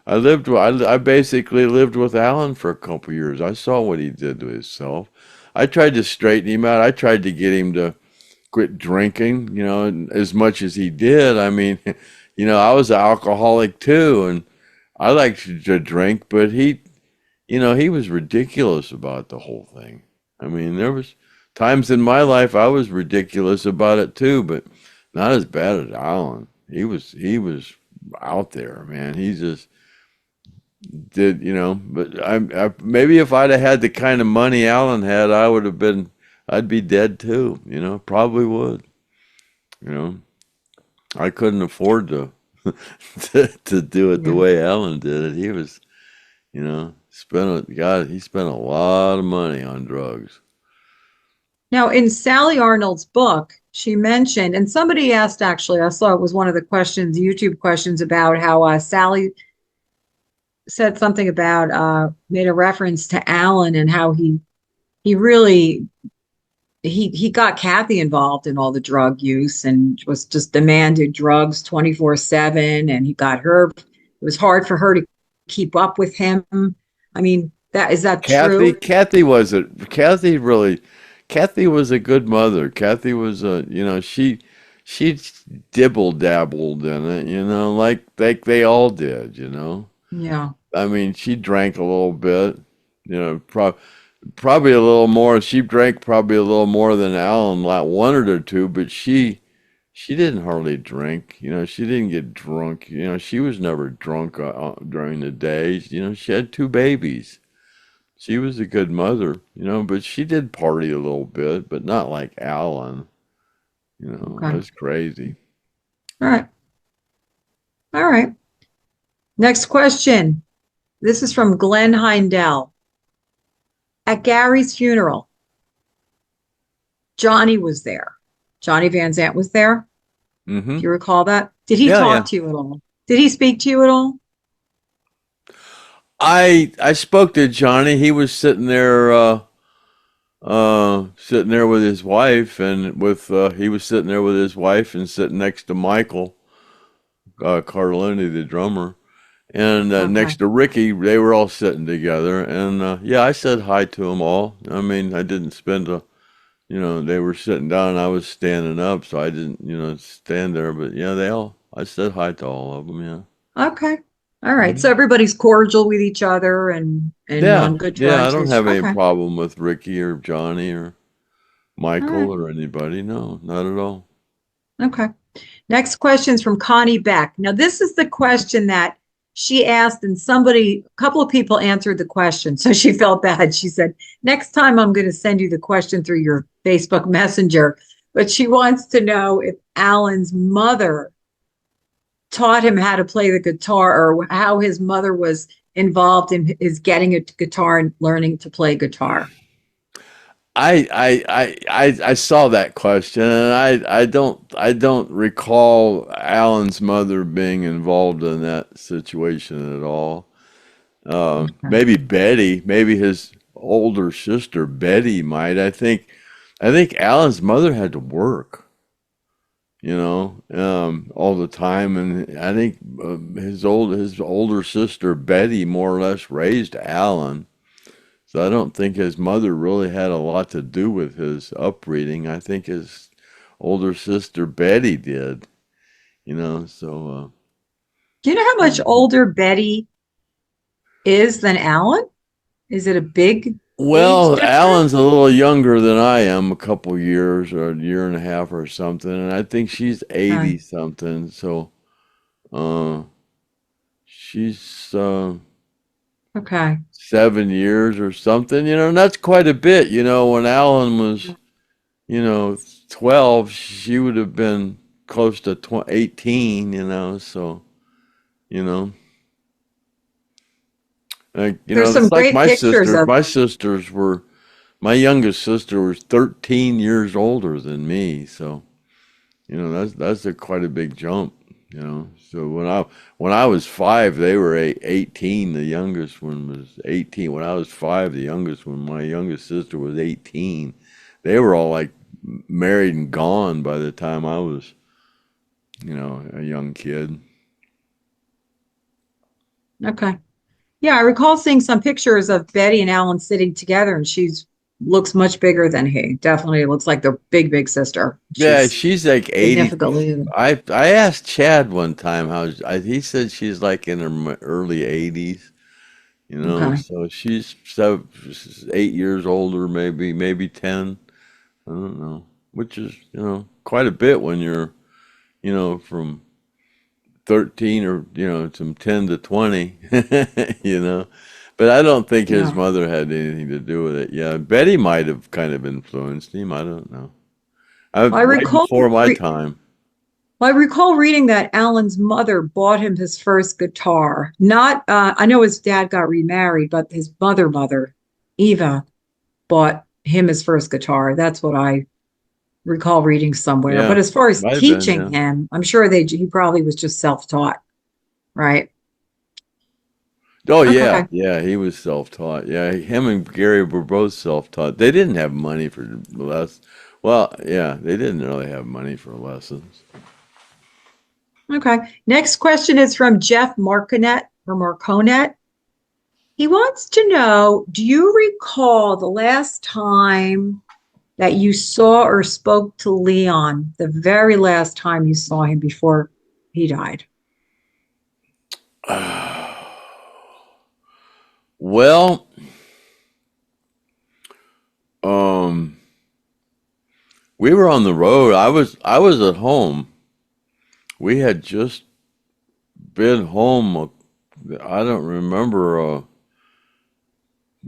I basically lived with Alan for a couple years. I saw what he did to himself. I tried to straighten him out. I tried to get him to quit drinking, you know, and as much as he did. I mean, you know, I was an alcoholic too, and I liked to drink, but he was ridiculous about the whole thing. I mean, there was times in my life I was ridiculous about it too, but not as bad as Alan. He was out there, man. He just did, but maybe if I'd have had the kind of money Alan had, I'd be dead too, probably would. You know, I couldn't afford to to do it the Yeah. way Alan did it. He was, he spent a lot of money on drugs. Now, in Sally Arnold's book, she mentioned, and somebody asked actually, I saw it was one of the questions, YouTube questions about how Sally said something about, made a reference to Alan and how he really he got Kathy involved in all the drug use and was just demanded drugs 24/7, and he got her, it was hard for her to keep up with him. I mean, is that Kathy, true? Kathy was a Kathy really, Kathy was a good mother. Kathy was she dibble dabbled in it, like they all did. Yeah. I mean, she drank a little bit, probably a little more. She drank probably a little more than Alan wanted her to, but she didn't hardly drink. She didn't get drunk. She was never drunk during the day. She had two babies. She was a good mother, but she did party a little bit, but not like Alan. Okay. That's crazy. All right. All right. Next question. This is from Glenn Heindel. At Gary's funeral, Johnny was there. Johnny Van Zant was there. Hmm. Do you recall that? Did he Yeah, yeah. talk to you at all? Did he speak to you at all? I spoke to Johnny. He was sitting there with his wife, and he was sitting there with his wife and sitting next to Michael Carloni, the drummer, and Okay. next to Ricky. They were all sitting together, and yeah, I said hi to them all. I mean, I didn't spend a, they were sitting down, and I was standing up, so I didn't, stand there. But yeah, I said hi to all of them. Yeah. Okay. All right. So Mhm. everybody's cordial with each other and Yeah, on good yeah, I terms. don't have any Okay. problem with Ricky or Johnny or All Michael right. or anybody. No, not at all. Okay. Next question is from Connie Beck. Now, this is the question that she asked, and a couple of people answered the question. So she felt bad. She said, next time I'm going to send you the question through your Facebook Messenger. But she wants to know if Alan's mother taught him how to play the guitar, or how his mother was involved in his getting a guitar and learning to play guitar. I saw that question, and I don't recall Alan's mother being involved in that situation at all. Okay. Maybe Betty, maybe his older sister Betty might. I think Alan's mother had to work, all the time, and I think his older sister Betty more or less raised Alan. So I don't think his mother really had a lot to do with his upbringing. I think his older sister Betty did, so Do you know how much older Betty is than Alan? Is it a big age well, difference? Alan's a little younger than I am, a couple years or a year and a half or something, and I think she's Okay. 80 something. So uh she's Okay. 7 years or something, and that's quite a bit, when Alan was, you know, 12, she would have been close to 18, so, you know, There's some it's like great my pictures sisters. of, My youngest sister was 13 years older than me. So, You know, that's a quite a big jump. You know, so when I was 5, they were 18. The youngest one was 18. When I was 5, the youngest one, my youngest sister, was 18. They were all like married and gone by the time I was, you know, a young kid. Okay. Yeah, I recall seeing some pictures of Betty and Alan sitting together, and she's looks much bigger than he. Definitely looks like the big sister. Yeah, She's she's like 80. significantly. I asked Chad one time he said she's like in her early 80s, you know, Okay. so she's 8 years older, maybe 10. I don't know, which is, you know, quite a bit when you're, you know, from 13 or, you know, from 10 to 20, you know. But I don't think his Yeah. mother had anything to do with it. Yeah, Betty might have kind of influenced him. I don't know. I Right recall before my re time. I recall reading that Alan's mother bought him his first guitar. Not, I know his dad got remarried, but his mother, Eva, bought him his first guitar. That's what I recall reading somewhere. But Yeah, as far as might have been, teaching yeah. him, I'm sure he probably was just self-taught, right? Oh yeah, Okay. yeah, he was self-taught. Yeah, him and Gary were both self-taught. They didn't have money for less. Well, yeah, they didn't really have money for lessons. Okay. Next question is from Jeff Marconet. He wants to know, do you recall the last time that you saw or spoke to Leon, the very last time you saw him before he died? Well, um, we were on the road. I was at home. We had just been home. I don't remember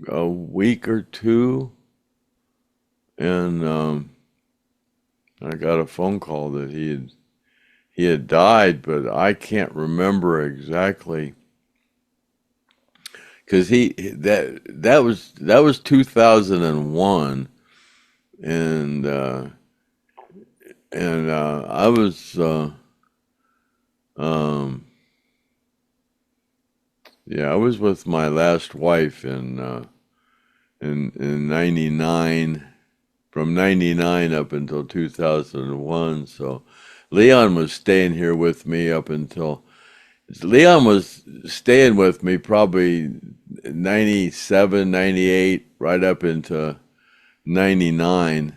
a week or two, and I got a phone call that he had died, but I can't remember exactly because that was 2001, and I was um, yeah, I was with my last wife in '99, from '99 up until 2001. So Leon was staying here with me up until Leon was staying with me probably 97, 98, right up into '99,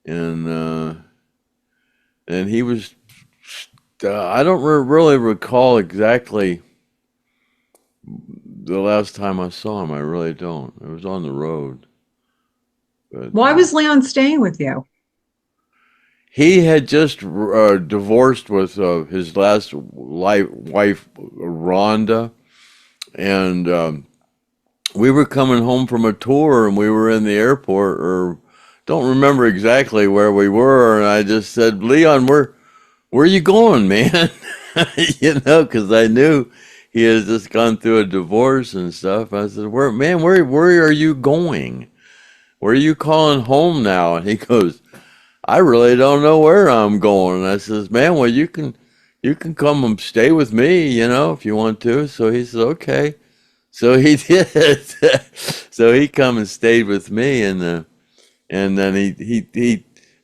and he was. I don't really recall exactly the last time I saw him. I really don't. It was on the road, but Why was Leon staying with you? he had just divorced with his last wife, Rhonda, and we were coming home from a tour, and we were in the airport, or don't remember exactly where we were, and I just said, "Leon, where you going, man?" You know, because I knew he had just gone through a divorce and stuff. I said, where are you going? Where are you calling home now?" And he goes, "I really don't know where I'm going." And I says, "Man, well, you can come and stay with me, you know, if you want to." So he said, "Okay." So he did. So he come and stayed with me, and then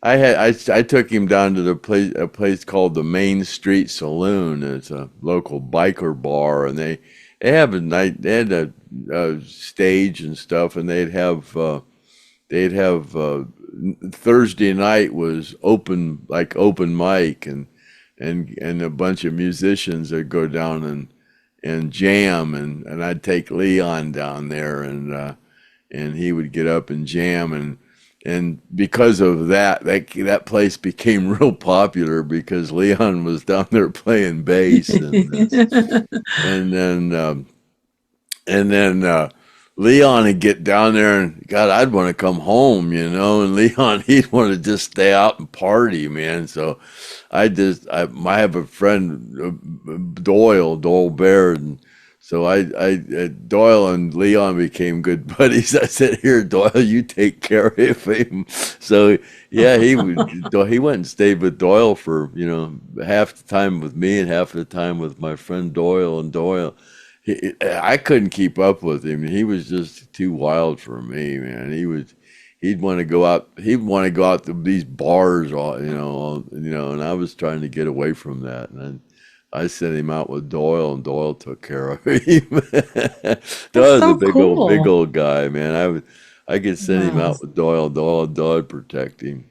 I took him down to a place called the Main Street Saloon. It's a local biker bar, and they have a night. They had a stage and stuff, and they'd have Thursday night was open mic, and a bunch of musicians that go down and jam, and I'd take Leon down there, and he would get up and jam, and because of that place became real popular because Leon was down there playing bass, and then and then Leon would get down there, and God, I'd want to come home, you know, and Leon, he'd want to just stay out and party, man. So I have a friend, Doyle Baird, and So Doyle and Leon became good buddies. I said, "Here, Doyle, you take care of him." So yeah, he went and stayed with Doyle for half the time with me and half the time with my friend Doyle. And Doyle, I couldn't keep up with him. He was just too wild for me, man. He'd want to go out. He'd want to go out to these bars, and I was trying to get away from that. And I sent him out with Doyle, and Doyle took care of him. Doyle's so a big cool. old guy, man. I could send him out Yes. with Doyle. Doyle would protect him.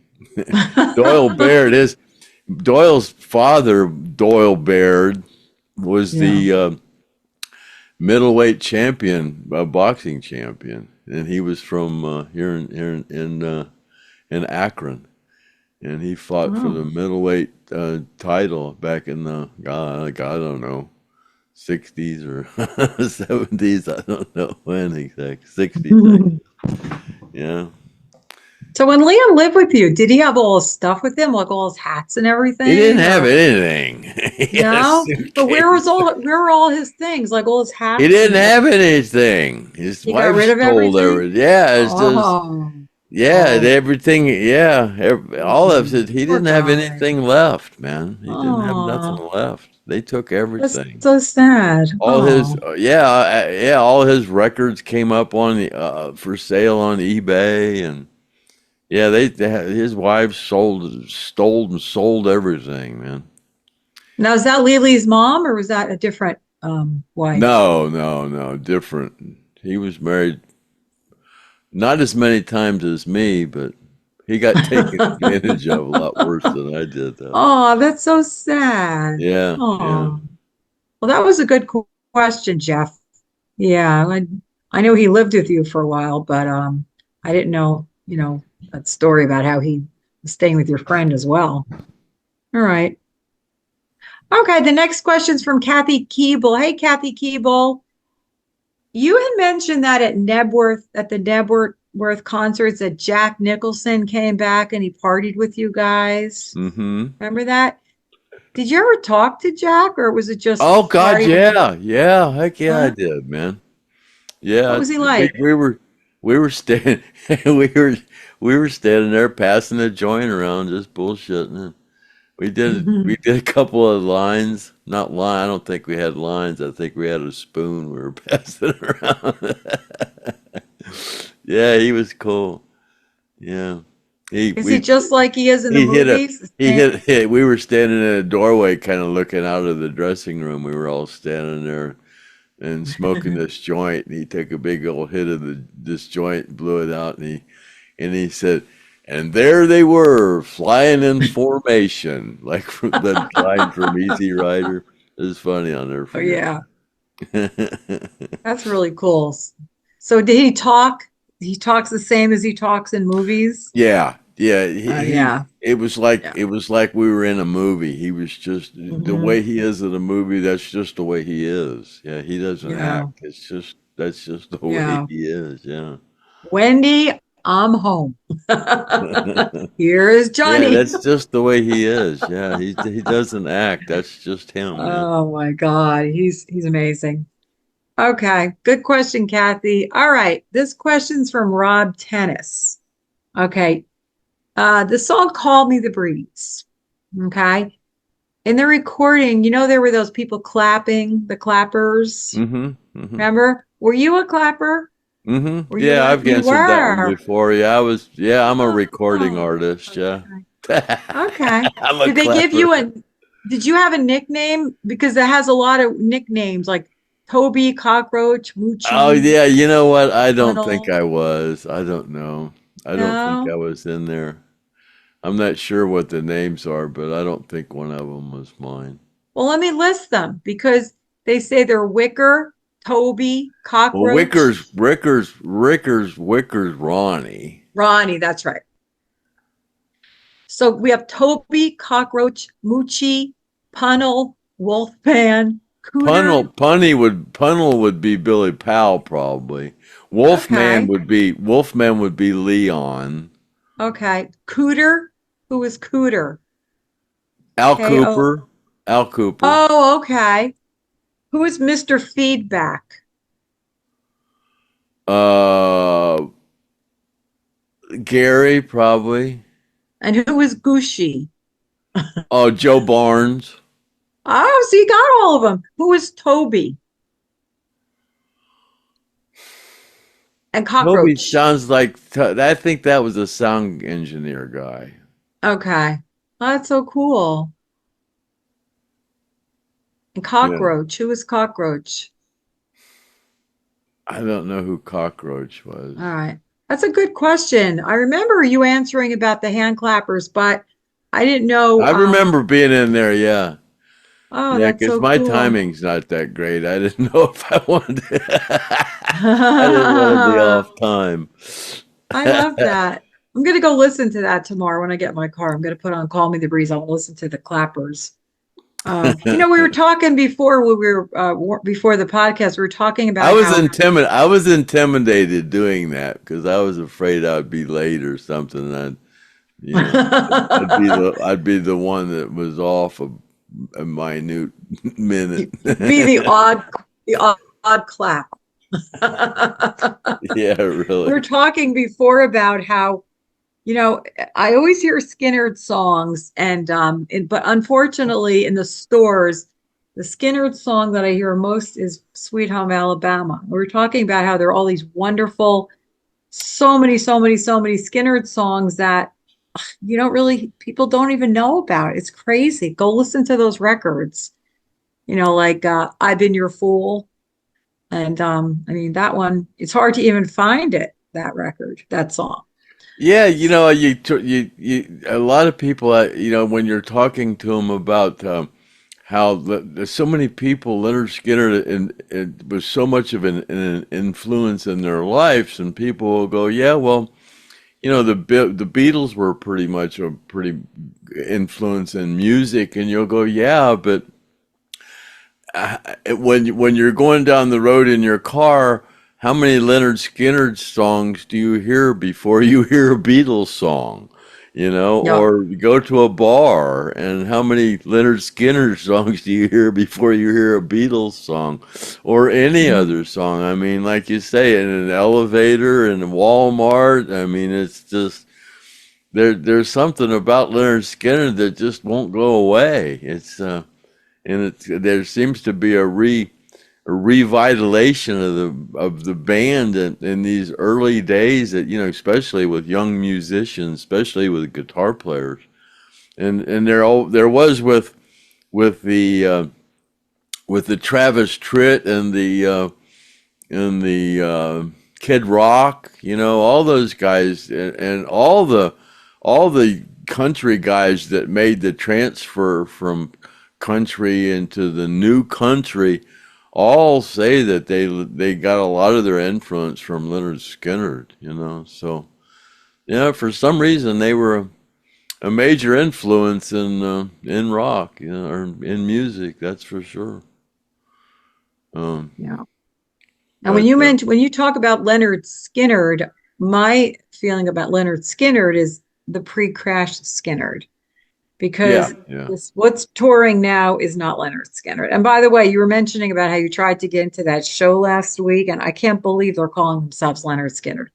Doyle Baird is Doyle's father. Doyle Baird was Yeah. the middleweight champion, boxing champion, and he was from here in Akron. And he fought for the Oh. middleweight title back in the I don't know, 60s or 70s. I don't know when exactly. 60s. Yeah. So when Liam lived with you, did he have all his stuff with him, like all his hats and He everything? didn't have Or anything. He had a no? But suitcase. where were all his things, like all his He hats didn't and have anything. His he got wife rid of stole everything? everything. Yeah, it's just Oh, yeah, oh, everything. Yeah, all of it. He poor didn't have guy. anything left, man. He didn't have nothing Oh, left. They took that's everything. so sad. All his Oh, all his records came up on the for sale on eBay, and yeah, his wife stole and sold everything, man. now is that Lily's mom or was that a different wife? No, different. He was married not as many times as me, but he got taken advantage of a lot worse than I did, though. Oh, that's so sad. Yeah. Oh, well, that was a good question, Jeff. Yeah, I know he lived with you for a while, but I didn't know, that story about how he was staying with your friend as well. All right. Okay, the next question's from Kathy Keeble. Hey, Kathy Keeble. You had mentioned that at the Nebworth concerts that Jack Nicholson came back and he partied with you guys. Mm-hmm. Remember that? Did you ever talk to Jack or was it just Oh God, party with him? yeah, heck yeah, I Huh? did, man. What Yeah, was he we, like? we were we were standing we were standing there passing the joint around, just bullshitting. We did a couple of lines, not line. I don't think we had lines. I think we had a spoon. We were passing around. Yeah, he was cool. Yeah, he Is he we just like he is in the he hit a movies? The he same? hit. We were standing in a doorway, kind of looking out of the dressing room. We were all standing there and smoking this joint, and he took a big old hit of this joint, blew it out, and he said, "And there they were, flying in formation," like from the line from Easy Rider. It was funny. I'll never Oh forget yeah, it. that's really cool. So did he talk? He talks the same as he talks in movies? Yeah. Yeah. Yeah. It was like we were in a movie. He was just the Hmm. way he is in a movie. That's just the way he is. Yeah, he doesn't Yeah. act. That's just the way Yeah. he is. Yeah. Wendy, I'm home. Here is Yeah, Johnny. that's just the way he is. Yeah, he doesn't act. That's just him, man. Oh my God, he's amazing. Okay, good question, Kathy. All right, this question's from Rob Tennis. Okay, the song "Call Me the Breeze." Okay, in the recording, there were those people clapping, the clappers. Mm-hmm. Remember? Were you a clapper? Were you Yeah, one? I've You answered that one were. before. Yeah, I'm a recording Oh, artist. Yeah. okay. Okay. I'm a Did they give clapper. you did you have a nickname? Because it has a lot of nicknames like Toby, Cockroach, Oh Moochie, yeah, you know what? I don't think Funnel. I was. I don't know. I don't think I No? was in there. I'm not sure what the names are, but I don't think one of them was mine. Well, let me list them because they say they're Wicker, Toby, Well, Cockroach, Wicker's Ronnie. Ronnie. That's right. So we have Toby, Cockroach, Moochie, Punnel, Wolfman, Cooter. Punnel would be Billy Powell probably. Okay. Wolfman would be Leon. Okay. Cooter. Who is Cooter? Al K-O. Cooper. Al Cooper. Oh, okay. Who is Mr. Feedback? Uh, Gary, probably. And who is Gucci? Oh, Joe Barnes. Oh, so you got all of them. Who is Toby? And Toby Cockroach. sounds like, I think that was a sound engineer guy. Okay. Oh, that's so cool. And Yeah. Cockroach. Who is Cockroach? I don't know who Cockroach was. All right. That's a good question. I remember you answering about the hand clappers, but I didn't know. I remember being in there, yeah. Oh, Yeah, that's because so my cool. timing's not that great. I didn't know if I wanted I didn't want to be off time. I love that. I'm going to go listen to that tomorrow when I get in my car. I'm going to put on Call Me the Breeze. I'll listen to the clappers. We were talking before before the podcast. We were talking about how. I was intimidated doing that because I was afraid I'd be late or something. You know, I'd be the one that was off a minute minute. You'd be the odd clap. Yeah, We were really. talking before about how, I always hear Skynyrd songs but unfortunately in the stores, the Skynyrd song that I hear most is Sweet Home Alabama. We were talking about how there are all these wonderful, so many Skynyrd songs that people don't even know about. It's crazy. Go listen to those records, like I've Been Your Fool. And I mean, that one, it's hard to even find that record, that song. Yeah, a lot of people, when you're talking to them about how there's so many people, Leonard Skinner, and was so much of an influence in their lives, and people will go, yeah, well, the Beatles were pretty much a pretty influence in music, and you'll go, yeah, but when you're going down the road in your car, how many Leonard Skinner songs do you hear before you hear a Beatles song? Yeah. Or you go to a bar, and how many Leonard Skinner songs do you hear before you hear a Beatles song, or any Mhm. other song? I mean, like you say, in an elevator, in Walmart. I mean, it's just there's something about Leonard Skinner that just won't go away. There seems to be a revitalization of the band in these early days, that especially with young musicians, especially with guitar players, and there was with the Travis Tritt and the Kid Rock, all those guys, and all the country guys that made the transfer from country into the new country, all say that they got a lot of their influence from Leonard Skinner. So for some reason they were a major influence in rock, or in music. That's for sure. Um, Yeah. And but when you talk about Leonard Skynyrd, my feeling about Leonard Skynyrd is the pre-crash Skynyrd, yeah, because yeah. what's touring now is not Leonard Skynyrd. And by the way, you were mentioning about how you tried to get into that show last week, and I can't believe they're calling themselves Leonard Skynyrd.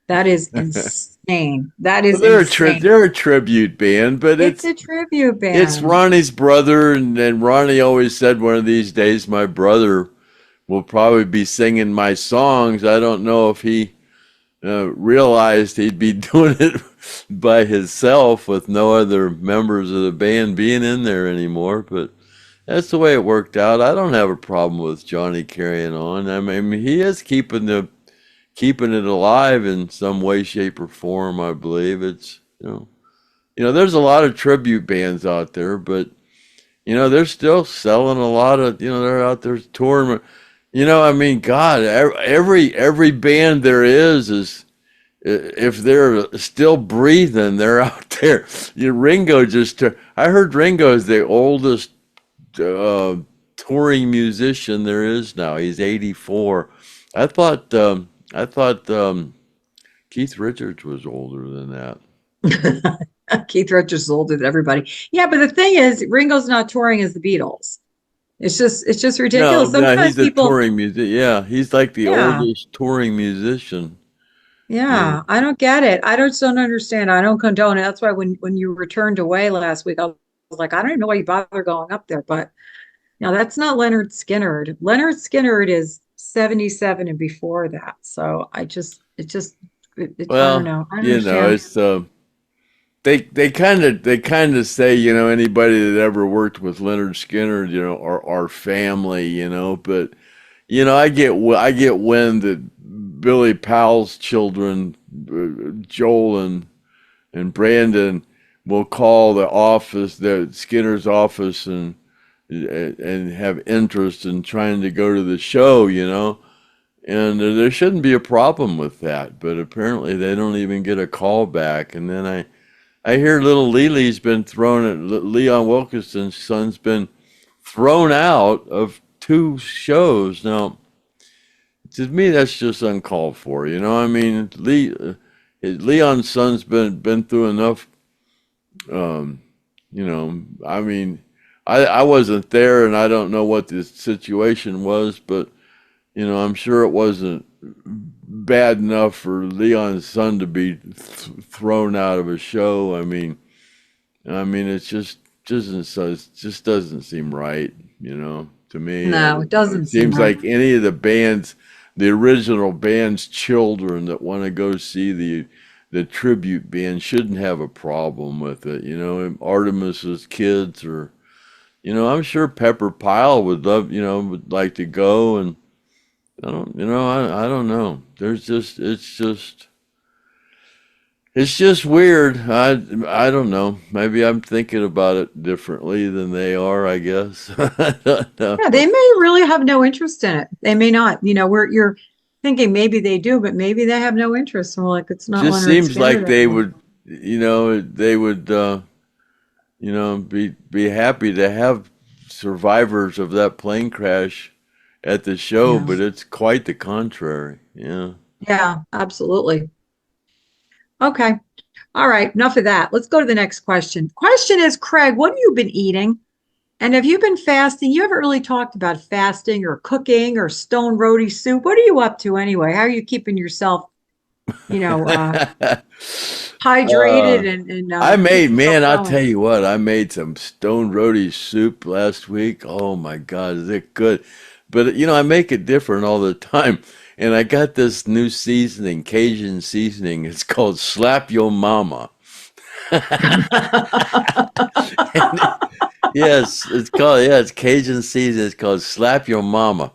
That is insane. That is Well, insane. they're a tribute band, but It's a tribute it's band. Ronnie's brother, and Ronnie always said, one of these days my brother will probably be singing my songs. I don't know if he realized he'd be doing it by himself with no other members of the band being in there anymore, but that's the way it worked out. I don't have a problem with Johnny carrying on. I mean, he is keeping it alive in some way, shape, or form. I believe it's there's a lot of tribute bands out there, but they're still selling a lot of, they're out there touring. I mean, God, every band there is, if they're still breathing, they're out there. Ringo I heard Ringo is the oldest touring musician there is now. He's 84. I thought Keith Richards was older than that. Keith Richards is older than everybody. Yeah, but the thing is, Ringo's not touring as the Beatles. It's just No, ridiculous. no, Sometimes he's a people, touring music. Yeah, he's like the yeah, oldest touring musician. Yeah. yeah, I don't get it. I don't understand. I don't condone it. That's why when you returned away last week, I was like, I don't even know why you bother going up there. But no, that's not Lynyrd Skynyrd. Lynyrd Skynyrd is 77 and before that. So I don't Well, know. I don't you know, understand. it's they kind of say, anybody that ever worked with Leonard Skinner, are our family, but I get wind that Billy Powell's children, Joel and Brandon, will call the Skinner's office, and have interest in trying to go to the show, and there shouldn't be a problem with that, but apparently they don't even get a call back. And then I hear little Lily's been thrown at Leon Wilkeson's son's been thrown out of 2 shows. Now, to me, that's just uncalled for. I mean, Leon's son's been through enough. Um, I mean, I wasn't there, and I don't know what the situation was, but I'm sure it wasn't bad enough for Leon's son to be thrown out of a show. It just doesn't seem right, to me. I No, it don't know. doesn't It seem seems right. like any of the original band's children that want to go see the tribute band shouldn't have a problem with it. Artemis's kids, or I'm sure Pepper Pyle would like to go, and I don't know. It's just weird. I don't know. Maybe I'm thinking about it differently than they are, I guess. I don't know. Yeah, they may really have no interest in it. They may not. You're thinking maybe they do, but maybe they have no interest. And we're like, it's not Just Leonard seems like Skinner they anymore. would, be happy to have survivors of that plane crash at the show, Yeah. but it's quite the contrary. Yeah. Yeah, absolutely. Okay. All right. Enough of that. Let's go to the next question. Question is, Craig, what have you been eating? And have you been fasting? You haven't really talked about fasting or cooking or stone roadie soup. What are you up to anyway? How are you keeping yourself, you know, uh, Uh, hydrated and keep yourself I'll going? tell you what, I made some stone roadie soup last week. Oh my God, is it good? But I make it different all the time. And I got this new seasoning, Cajun seasoning. It's called Slap Your Mama. Yes, it's Cajun seasoning. It's called Slap Your Mama.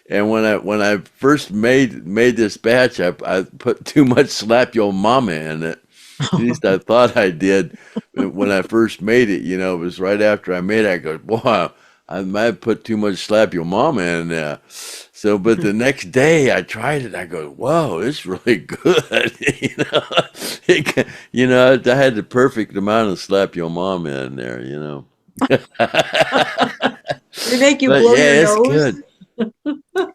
And when I first made this batch, I put too much Slap Your Mama in it. At least I thought I did. But when I first made it, it was right after I made it. I go, wow, I might have put too much Slap Your Mama in there. So, but the next day I tried it. I go, whoa, it's really good. I had the perfect amount of Slap Your Mama in there. They make you But blow your yeah, it's nose. good.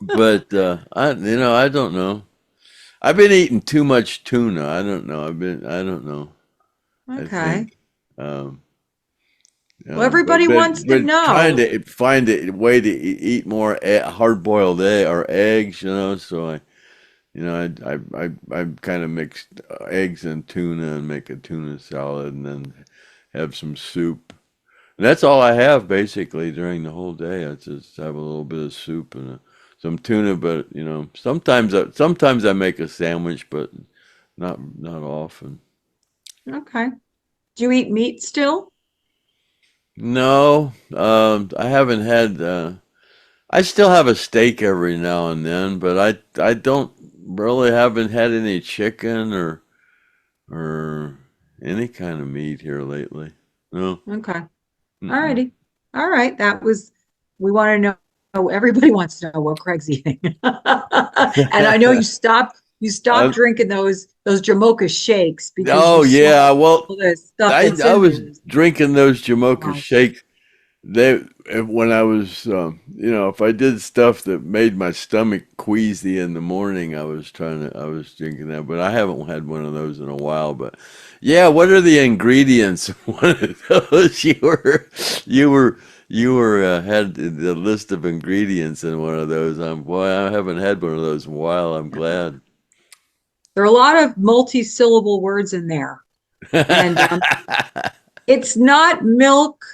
But I don't know. I've been eating too much tuna. I don't know. I don't know. I Okay. think, um, Well, but everybody wants to trying know. to find a way to eat more hard-boiled egg or eggs. So I kind of mixed eggs and tuna and make a tuna salad, and then have some soup. And that's all I have basically during the whole day. I just have a little bit of soup and some tuna, but sometimes I make a sandwich, but not often. Okay. Do you eat meat still? No, I haven't had. I still have a steak every now and then, but I don't really haven't had any chicken or any kind of meat here lately. No. Okay. All Mm-mm. righty. All right. We want to know, everybody wants to know what Craig's eating. And I know you stopped I, drinking those Jamocha shakes because you oh saw yeah, well, all the stuff that's I in was there. drinking those Jamocha Gosh. shakes. When I was, if I did stuff that made my stomach queasy in the morning, I was drinking that, but I haven't had one of those in a while. But yeah, what are the ingredients of one of those? You were you were had the list of ingredients in one of those. Boy, I haven't had one of those in a while. I'm glad. There are a lot of multi-syllable words in there. And it's not milk,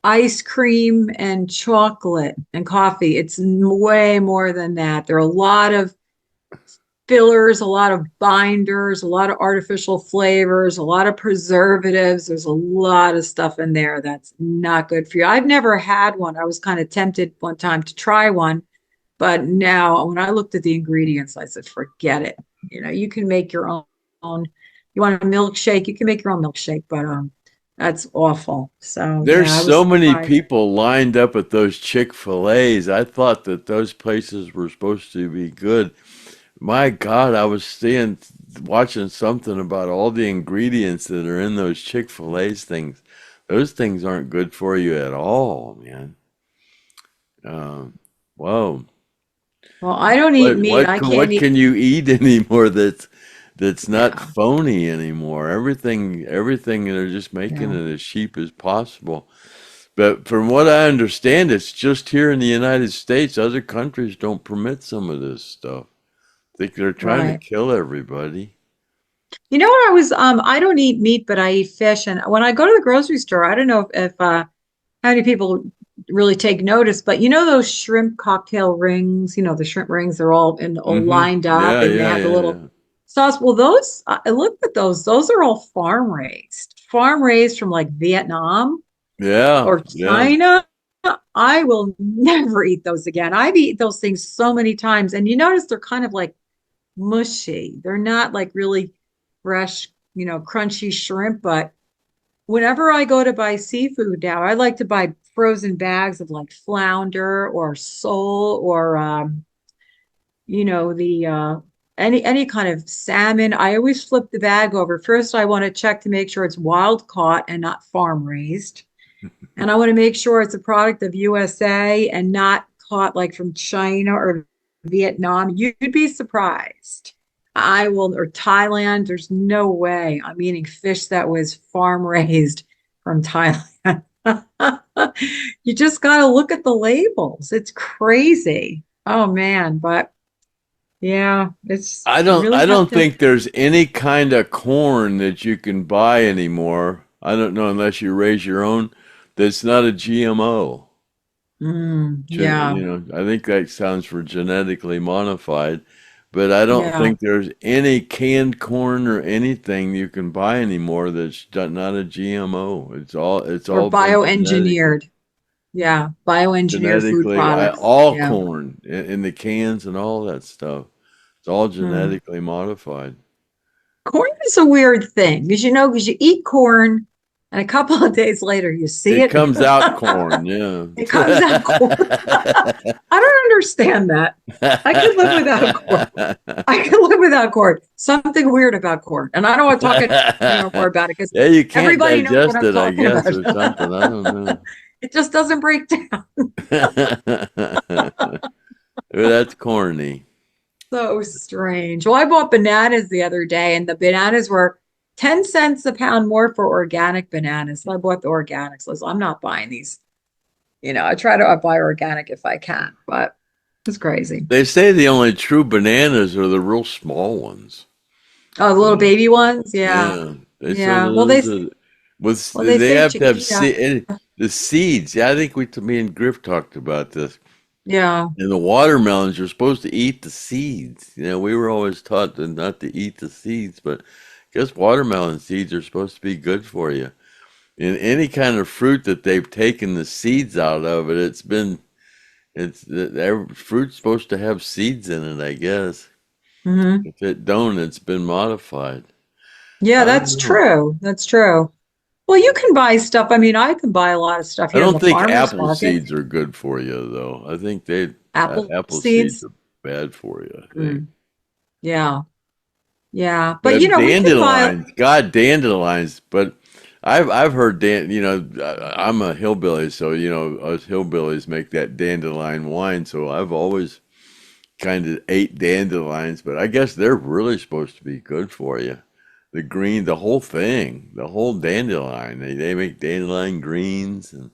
ice cream, and chocolate and coffee. It's way more than that. There are a lot of fillers, a lot of binders, a lot of artificial flavors, a lot of preservatives. There's a lot of stuff in there that's not good for you. I've never had one. I was kind of tempted one time to try one, but now when I looked at the ingredients, I said, forget it. You know, you can make your own. You want a milkshake, you can make your own milkshake, but that's awful. So There's yeah, I was so many surprised. people lined up at those Chick-fil-A's. I thought that those places were supposed to be good. My God, I was watching something about all the ingredients that are in those Chick-fil-A's things. Those things aren't good for you at all, man. Um, whoa. Well, I don't eat meat. I can't What eat. can you eat anymore that's not Yeah, phony anymore? Everything they're just making yeah, it as cheap as possible. But from what I understand, it's just here in the United States. Other countries don't permit some of this stuff. I think they're trying to right. kill everybody. You know what I was I don't eat meat, but I eat fish. And when I go to the grocery store, I don't know if how many people really take notice, but you know those shrimp cocktail rings, you know, the shrimp rings, they're all Hmm. lined up Yeah, and they yeah, have the yeah, little yeah. sauce. Well, those I looked at those. Those are all farm raised. Farm raised from like Vietnam Yeah, or yeah. China. I will never eat those again. I've eaten those things so many times. And you notice they're kind of like mushy. They're not like really fresh, you know, crunchy shrimp. But whenever I go to buy seafood now, I like to buy frozen bags of like flounder or sole or you know, the any kind of salmon. I always flip the bag over. First, I want to check to make sure it's wild caught and not farm raised. And I want to make sure it's a product of USA and not caught like from China or Vietnam. You'd be surprised. I will, or Thailand, there's no way I'm eating fish that was farm raised from Thailand. You just got to look at the labels. It's crazy. Oh man, but yeah, it's you really I have don't to. think there's any kind of corn that you can buy anymore. I don't know unless you raise your own that's not a GMO. Yeah, I think that sounds for genetically modified, but I don't yeah. think there's any canned corn or anything you can buy anymore that's not a GMO. It's Or all been bioengineered. Yeah, bioengineered food products. all Yeah. corn in the cans and all that stuff. It's all Hmm. genetically modified. Corn is a weird thing because you know, because you eat corn and a couple of days later you see It it. comes out corn, yeah. It comes out corn. I don't understand that. I could live without corn. I could live without corn. Something weird about corn. And I don't want to talk anymore about it because Yeah, you can't everybody knows what digest I'm it, I talking guess, about. or something. I don't know. It just doesn't break down. That's corny. So strange. Well, I bought bananas the other day, and the bananas were 10 cents a pound more for organic bananas. So I bought the organics. I'm not buying these. You know, I try to buy organic if I can, but it's crazy. They say the only true bananas are the real small ones. Oh, the little baby ones? Yeah. Yeah, they said Yeah. those are They they say have to have Chiquita. the seeds. Yeah, I think me and Griff talked about this. Yeah. And the watermelons, you're supposed to eat the seeds. We were always taught not to eat the seeds, but I guess watermelon seeds are supposed to be good for you. In any kind of fruit that they've taken the seeds out of it, every fruit's supposed to have seeds in it, I guess. Hmm. If it don't, it's been modified. Yeah, I don't that's know. true. That's true. Well, you can buy stuff. I mean, I can buy a lot of stuff I here in don't the think farmers apple market. seeds are good for you, though. I think Apple apple seeds seeds. are bad for you, I think. Mm, yeah. Yeah. But you But know, we can buy. dandelions, God, dandelions. But I've heard I'm a hillbilly, so us hillbillies make that dandelion wine. So I've always kind of ate dandelions, but I guess they're really supposed to be good for you. The green, the whole thing, the whole dandelion. They make dandelion greens and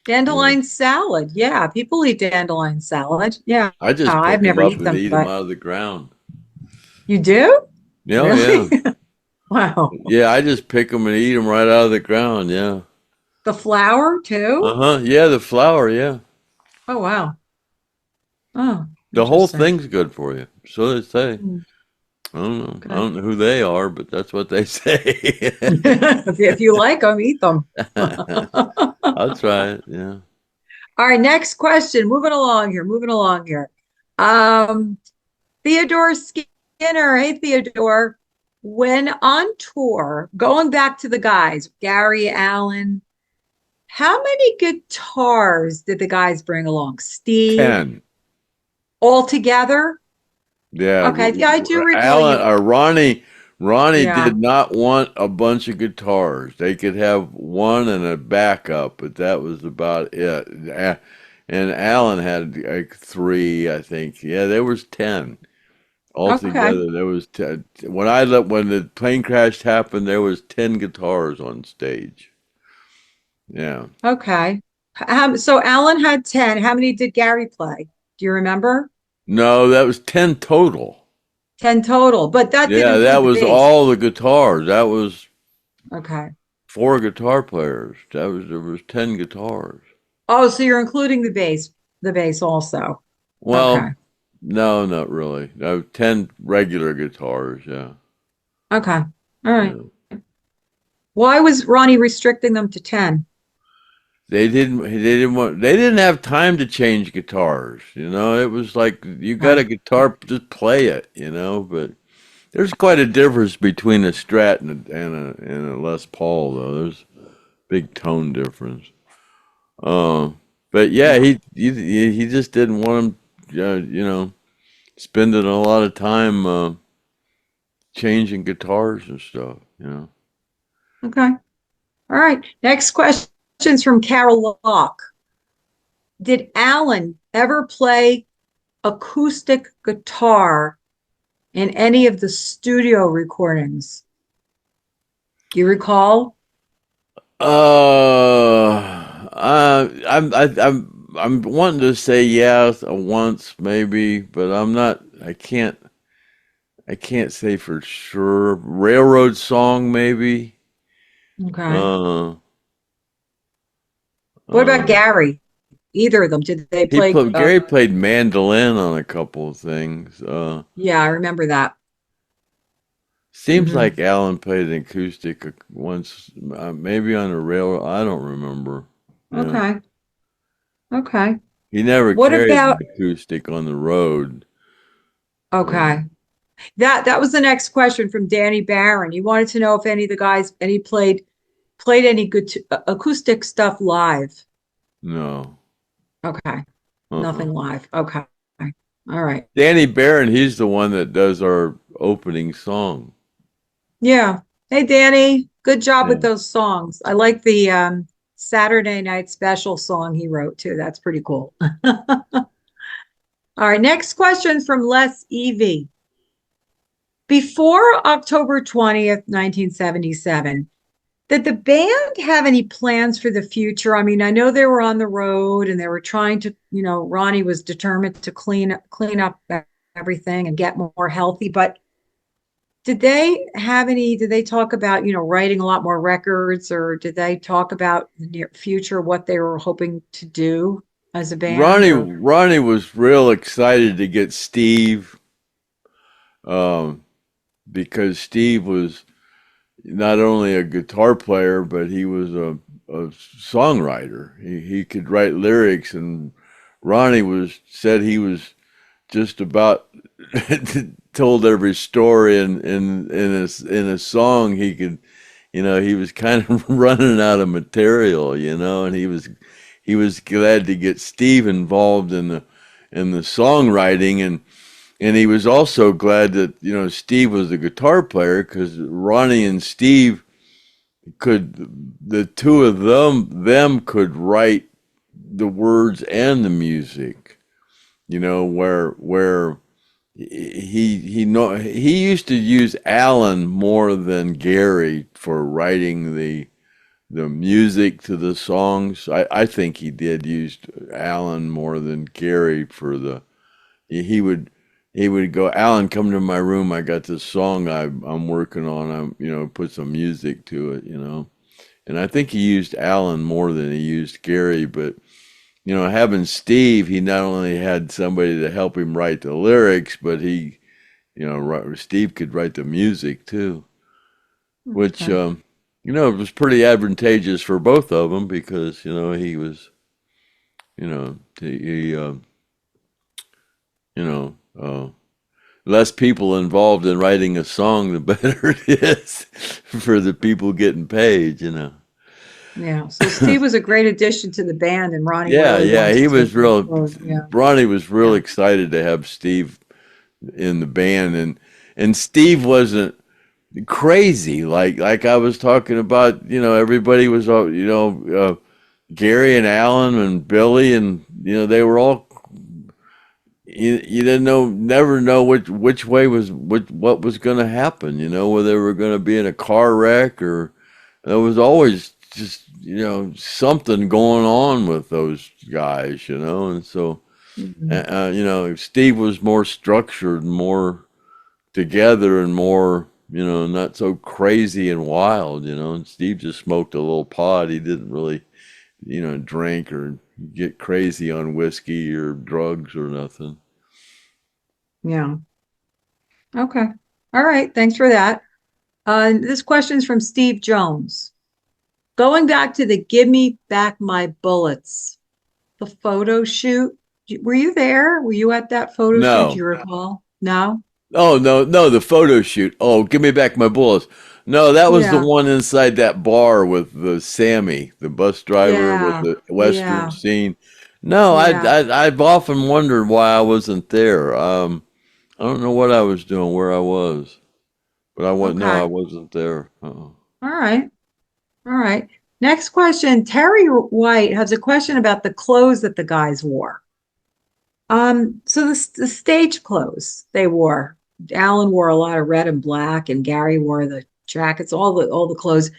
Yeah. Dandelion salad. Yeah, people eat dandelion salad. Yeah, I just I've pick them never up eaten and them, eat them but out of the ground. you do? Yeah, oh, yeah. Really? Wow. Yeah, I just pick them and eat them right out of the ground. Yeah. The flower too? Uh-huh. Yeah, the flour, yeah. Oh, wow. Oh, The whole interesting. thing's good for you. So they say. Mm, I don't know. I okay. don't know who they are, but that's what they say. If you like them, eat them. I'll try it. Yeah. All right, next question. Moving along here. Um, Theodore Skinner. Hey, Theodore. When on tour, going back to the guys, Gary Allen, how many guitars did the guys bring along? Steve, 10. all together? Yeah. Okay, yeah, I do recall Alan you. or Ronnie Yeah, did not want a bunch of guitars. They could have one and a backup, but that was about it. And Alan had like three, I think. Yeah, there was 10 okay, altogether. There was 10. When the plane crash happened, there was 10 guitars on stage. Yeah. okay. So Alan had 10. How many did Gary play? Do you remember? No, that was 10 total. 10 total, but that didn't Yeah, that include the was bass. all the guitars. That was Okay. four guitar players. There was 10 guitars. Oh, so you're including the bass also. Okay. Well, no, not really. No, 10 regular guitars, yeah. Okay. All right. Yeah. Why was Ronnie restricting them to 10? They didn't have time to change guitars, you know. It was like you got Okay. a guitar, just play it, you know, but there's quite a difference between a Strat and a Les Paul though. There's big tone difference. Uh, but yeah, Yeah. he just didn't want him, spending a lot of time changing guitars and stuff. You know, Okay. All right. Next question's from Carol Locke. Did Alan ever play acoustic guitar in any of the studio recordings? Do you recall? I'm wanting to say yes once maybe, but I'm not. I can't say for sure. Railroad song maybe. Okay. Uh, What about uh, Gary? Either of them? Did they play? Gary played mandolin on a couple of things. Yeah, I remember that. Seems Hmm. like Alan played an acoustic once, maybe on a rail. I don't remember. Yeah, Okay. Okay. he never What carried an about? acoustic on the road. Uh, Okay. That was the next question from Danny Barron. He wanted to know if any of the guys any played any good acoustic stuff live. no. Okay. Uh-uh. Nothing live. Okay. All right. Danny Barron, he's the one that does our opening song. Yeah. Hey, Danny. Good job Yeah. with those songs. I like the Saturday Night Special song he wrote too. That's pretty cool. All right. Next question from Les Evie. Before October 20th, 1977, did the band have any plans for the future? I mean, I know they were on the road and they were trying to, Ronnie was determined to clean up everything and get more healthy, but did they talk about, writing a lot more records, or did they talk about the near future, what they were hoping to do as a band, or Ronnie was real excited to get Steve, um, because Steve was not only a guitar player, but he was a songwriter. He could write lyrics, and Ronnie said he was just about told every story in a song. He could, he was kind of running out of material, and he was glad to get Steve involved in the songwriting, and he was also glad that Steve was the guitar player, because Ronnie and Steve the two of them could write the words and the music. Where he used to use Alan more than Gary for writing the music to the songs. I think he did use Alan more than Gary for the. He would go, Alan, come to my room. I got this song I'm working on. Put some music to it. And I think he used Alan more than he used Gary. But having Steve, he not only had somebody to help him write the lyrics, but Steve could write the music too, which Okay. it was pretty advantageous for both of them because he was he you know less people involved in writing a song, the better it is for the people getting paid. Yeah. So Steve was a great addition to the band, and Ronnie Yeah, really yeah, wants he to was take that real. forward. Yeah. Ronnie was real Yeah. excited to have Steve in the band, and Steve wasn't crazy like I was talking about. Everybody was all Gary and Alan and Billy, and they were all. You didn't never know which way was what was going to happen. Whether they were going to be in a car wreck or there was always just something going on with those guys. And so Mhm. Steve was more structured, more together, and more not so crazy and wild. And Steve just smoked a little pot. He didn't really drink or get crazy on whiskey or drugs or nothing. Yeah. Okay. All right. Thanks for that. This question is from Steve Jones. Going back to the Give Me Back My Bullets, the photo shoot. Were you there? Were you at that photo shoot? Do No. you recall? No? Oh, no, no, the photo shoot. Oh, give me back my bullets. No, that was the Yeah. one inside that bar with the Sammy, the bus driver with Yeah. the Western Yeah. scene. No, Yeah. I've often wondered why I wasn't there. I don't know what I was doing, where I was, but no, I Okay. wasn't there. Uh-uh. All right. All right. Next question. Terry White has a question about the clothes that the guys wore. So the stage clothes they wore. Alan wore a lot of red and black, and Gary wore the jackets, all the clothes.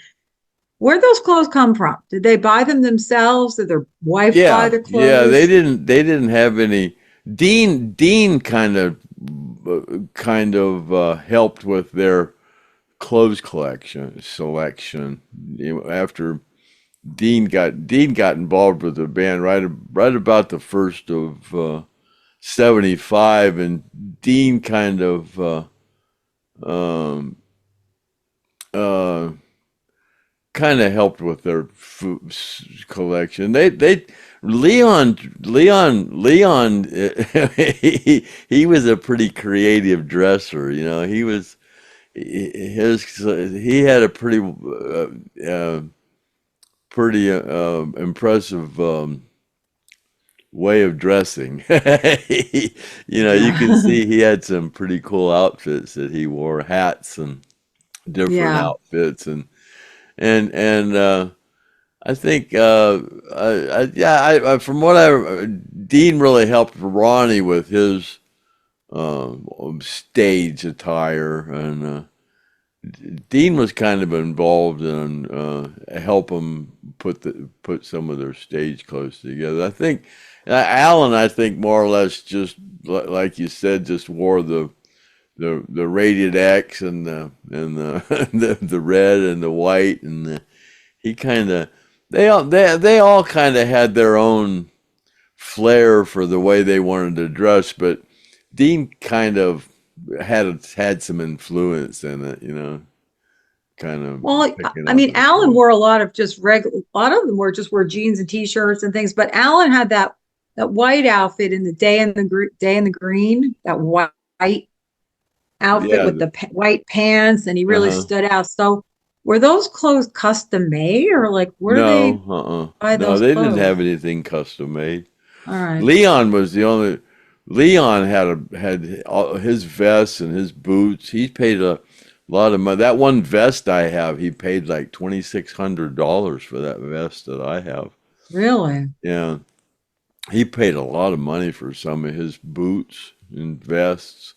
Where'd those clothes come from? Did they buy them themselves? Did their wife buy Yeah, the yeah, clothes? they didn't have any. Dean kind of helped with their clothes collection selection. After Dean got involved with the band right about the first of 75, and Dean um, uh, kind of helped with their food collection. They Leon he was a pretty creative dresser. He had a pretty impressive way of dressing. You can Yeah. see he had some pretty cool outfits that he wore, hats and different Yeah. outfits, and I think yeah, from what Dean really helped Ronnie with his stage attire, and Dean was kind of involved in help them put some of their stage clothes together. I think Alan, I think more or less just like you said, just wore the rated X and the the red and the white, and he kind of they all kind of had their own flair for the way they wanted to dress, but Dean kind of had some influence in it, kind of Well, picking I up mean, his Alan clothes. wore a lot of just regular. A lot of them were just wear jeans and t-shirts and things. But Alan had that white outfit in the day in the green. That white outfit Yeah, with the white pants, and he really uh-huh. stood out. So, were those clothes custom made, or like where do they No, uh-uh. buy No, those they didn't clothes? have anything custom made. All right. Leon was the only. Leon had all his vests and his boots. He paid a lot of money. That one vest I have, he paid like $2,600 for that vest that I have. Really? Yeah, he paid a lot of money for some of his boots and vests.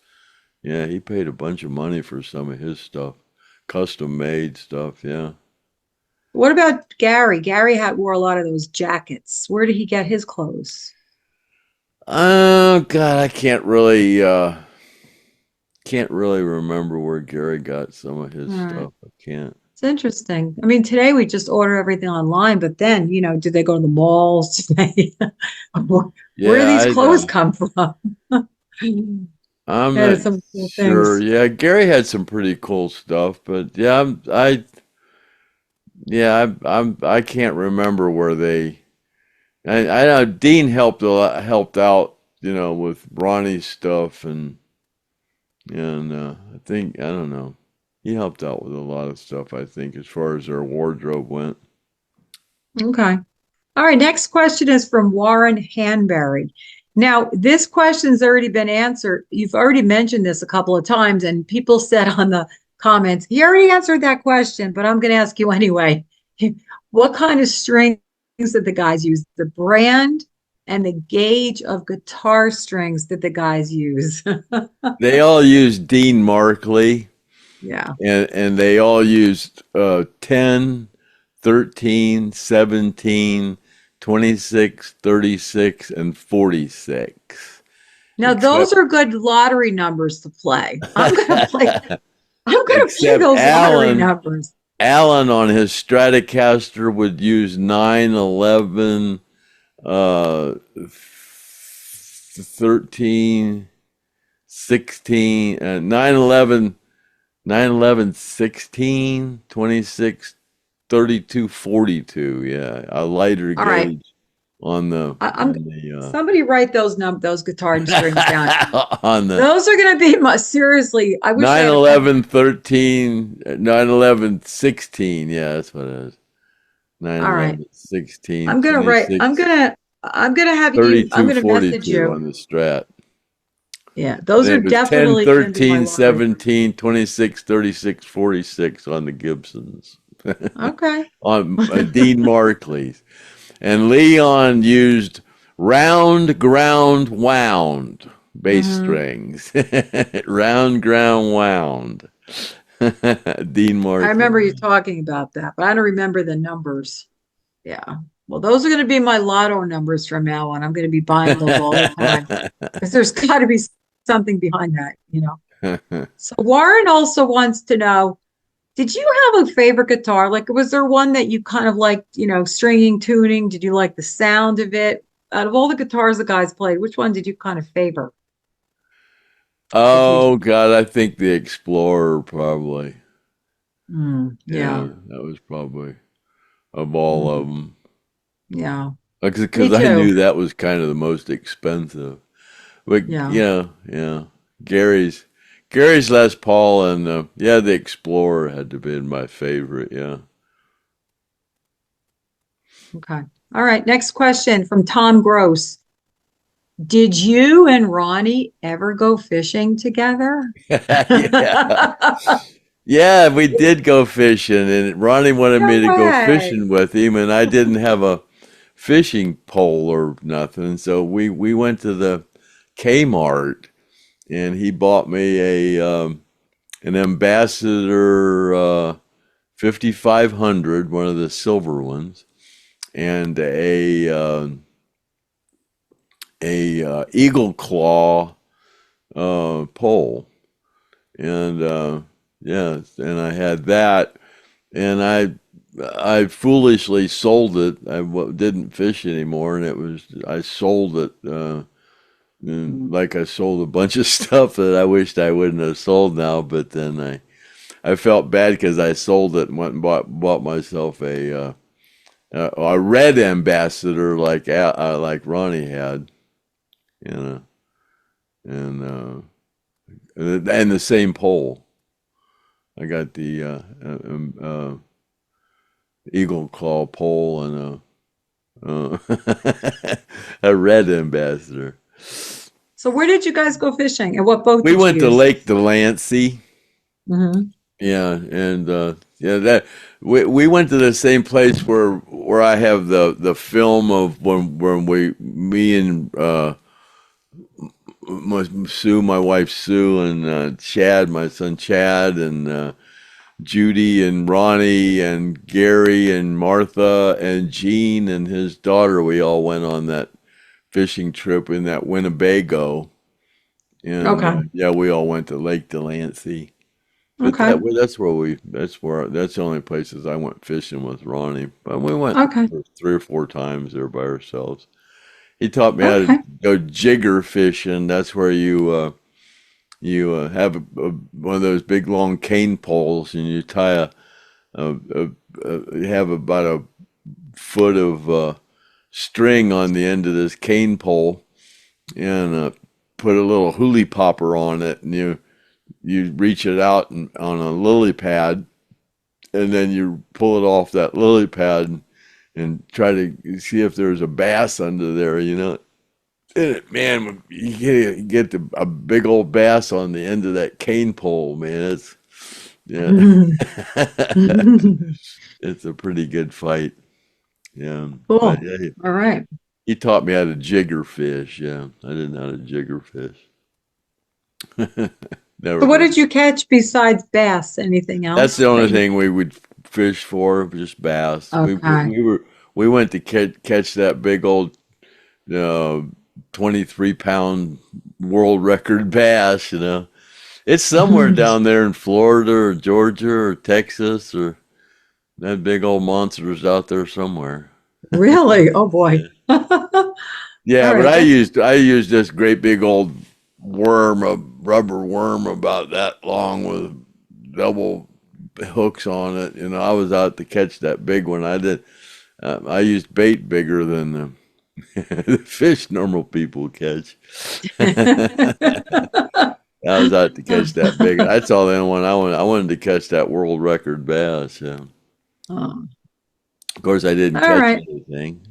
Yeah, he paid a bunch of money for some of his stuff, custom made stuff. Yeah. What about Gary? Gary had wore a lot of those jackets. Where did he get his clothes? Oh God, I can't really remember where Gary got some of his All right. stuff. I can't. It's interesting. I mean, today we just order everything online, but then, do they go to the malls today? Where do Yeah, these I clothes come from? I'm Yeah, not some cool sure. things. Yeah, Gary had some pretty cool stuff, but yeah, I can't remember where they. I know Dean helped a lot, helped out, with Ronnie's stuff and I think I don't know. He helped out with a lot of stuff, I think, as far as their wardrobe went. Okay. All right. Next question is from Warren Hanberry. Now, this question's already been answered. You've already mentioned this a couple of times, and people said on the comments, he already answered that question, but I'm going to ask you anyway. What kind of strings did the guys use? The brand and the gauge of guitar strings did the guys use? They all used Dean Markley, Yeah. and they all used 10, 13, 17, 26, 36, and 46. Now, those Except are good lottery numbers to play. I'm gonna play except those lottery numbers. Alan on his Stratocaster would use 9, 11, 13, 16, 9, 11, 9, 11, 16, 26, 32, 42. Yeah, a lighter All right. gauge on the I'm somebody write those guitar strings down. on the Those are going to be my seriously. I wish I 9, had a 11, 13, 9, 11, 16. Yeah, that's what it is. 9, All right. 11, 16, I'm gonna write. 26, I'm gonna have you. I'm 32, gonna message 42 you. on the Strat. Yeah, those And are it was 10, definitely gonna be my 13, lottery. 17, 26, 36, 46 on the Gibsons. Okay. On Dean Markley's. And Leon used round, ground, wound bass Hmm. strings. Round, ground, wound. Dean I remember Markley. you talking about that, but I don't remember the numbers. Yeah. Well, those are going to be my lotto numbers from now on. I'm going to be buying those all the time because there's got to be something behind that. So Warren also wants to know, did you have a favorite guitar? Like, was there one that you kind of liked, stringing, tuning? Did you like the sound of it? Out of all the guitars the guys played, which one did you kind of favor? If you Oh did. God, I think the Explorer probably. Yeah. Yeah, that was probably of all of Mm, them. yeah. Me Because I too. knew that was kind of the most expensive. But Yeah. yeah. Gary's Gary's Les Paul and yeah, the Explorer had to be my favorite. Yeah. Okay. All right. Next question from Tom Gross. Did you and Ronnie ever go fishing together? Yeah. Yeah, we did go fishing, and Ronnie wanted No me to go way. fishing with him, and I didn't have a fishing pole or nothing, so we went to the Kmart, and he bought me an Ambassador 5500, one of the silver ones, and a Eagle Claw pole, and yeah, and I had that, and I foolishly sold it. Didn't fish anymore, and I sold it. And like I sold a bunch of stuff that I wished I wouldn't have sold now, but then I felt bad because I sold it and went and bought myself a red Ambassador like Ronnie had, you know, and the same pole. I got the Eagle Claw pole and a red Ambassador. So where did you guys go fishing and what boat We did you went to use? Lake Delancey. Hmm. Yeah, and yeah, that we went to the same place where I have the film of when me and my wife Sue, and Chad, my son Chad, and Judy and Ronnie and Gary and Martha and Gene and his daughter. We all went on that fishing trip in that Winnebago. And Okay. yeah, we all went to Lake Delancey. But Okay. that's the only places I went fishing with Ronnie. But we went Okay. 3 or 4 times there by ourselves. He taught me how to Okay. go jigger fishing. That's where you have one of those big long cane poles, and you tie you have about a foot of string on the end of this cane pole, and put a little hoolie popper on it, and you reach it out on a lily pad, and then you pull it off that lily pad and try to see if there's a bass under there, And man, you get a big old bass on the end of that cane pole, man. Yeah, it's a pretty good fight. Yeah, but Cool. yeah, All right. he taught me how to jigger fish. Yeah, I didn't know how to jigger fish. So Never what did. did you catch besides bass? Anything That's else the only that you? thing we would fish for, just bass. Okay. We went to catch that big old uh, 23-pound world record bass. It's somewhere down there in Florida or Georgia or Texas, or that big old monster's out there somewhere. Really? Oh boy. Yeah. All Yeah, but right. I used this great big old worm, a rubber worm about that long with double hooks on it. I was out to catch that big one. I did. I used bait bigger than the fish normal people catch. I was out to catch that big. That's all the only one I wanted. I wanted to catch that world record bass. Yeah. Oh, Of course, I didn't all catch right. anything.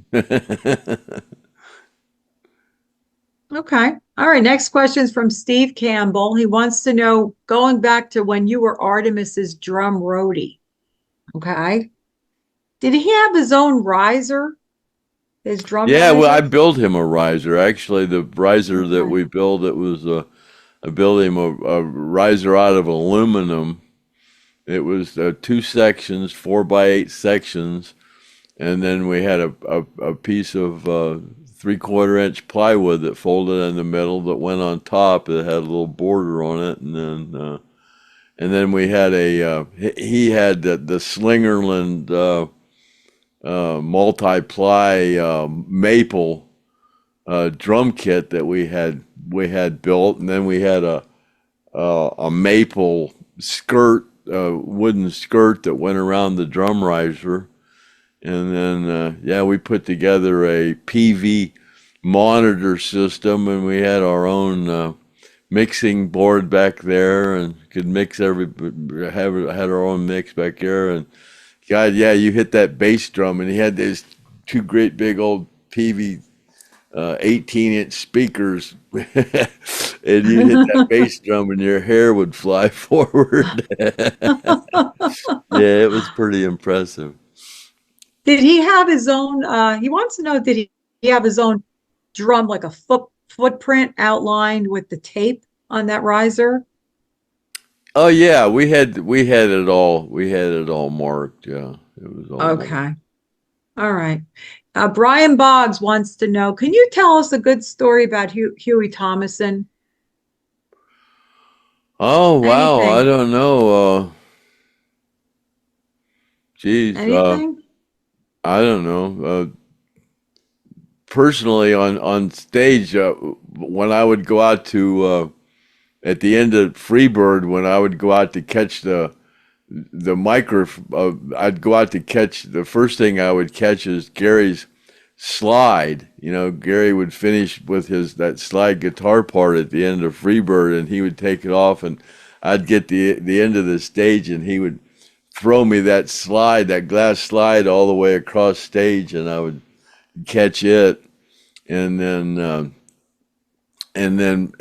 Okay. All right. Next question is from Steve Campbell. He wants to know, going back to when you were Artemis's drum roadie. Okay. Did he have his own riser? His drum Yeah, well, I riser? built him a riser. Actually, the riser that Okay. we built, it was I built him a riser out of aluminum. It was 2 sections, 4x8 sections, and then we had a piece of 3/4 inch plywood that folded in the middle that went on top. It had a little border on it, and then we had he had the Slingerland multi-ply maple drum kit that we had built, and then we had a maple skirt, wooden skirt that went around the drum riser, and then yeah, we put together a PV monitor system, and we had our own mixing board back there, and could mix had our own mix back there, and God, yeah, you hit that bass drum, and he had these two great big old PV 18-inch speakers, and you hit that bass drum, and your hair would fly forward. Yeah, it was pretty impressive. Did he have his own? He wants to know, did he have his own drum, like a footprint outlined with the tape on that riser? Oh yeah, we had it all. We had it all marked. Yeah, it was all marked. Okay. All right. Brian Boggs wants to know, can you tell us a good story about Huey Thomason? Oh wow, I Anything? don't know. Geez, Anything? I don't know. Personally, on stage, when I would go out to at the end of Freebird, when I would go out to catch the micro, I'd go out to catch, the first thing I would catch is Gary's slide. Gary would finish with that slide guitar part at the end of Freebird, and he would take it off, and I'd get the end of the stage, and he would throw me that glass slide all the way across stage, and I would catch it, and then and then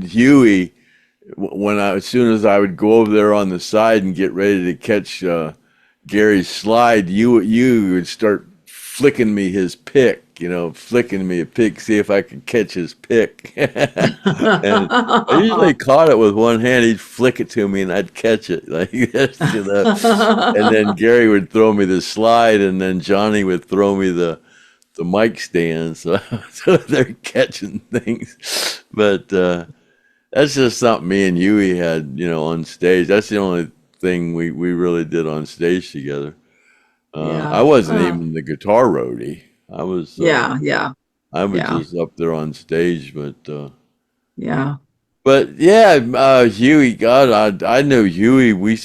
Huey, as soon as I would go over there on the side and get ready to catch Gary's slide, you would start flicking me his pick, flicking me a pick, see if I could catch his pick. And I usually caught it with one hand. He'd flick it to me, and I'd catch it like this, And then Gary would throw me the slide, and then Johnny would throw me the mic stand. So they're catching things, but that's just something me and Huey had, on stage. That's the only thing we really did on stage together. I wasn't even the guitar roadie. I was. Yeah. I was just up there on stage, but. Yeah. But yeah, Huey. God, I know Huey. We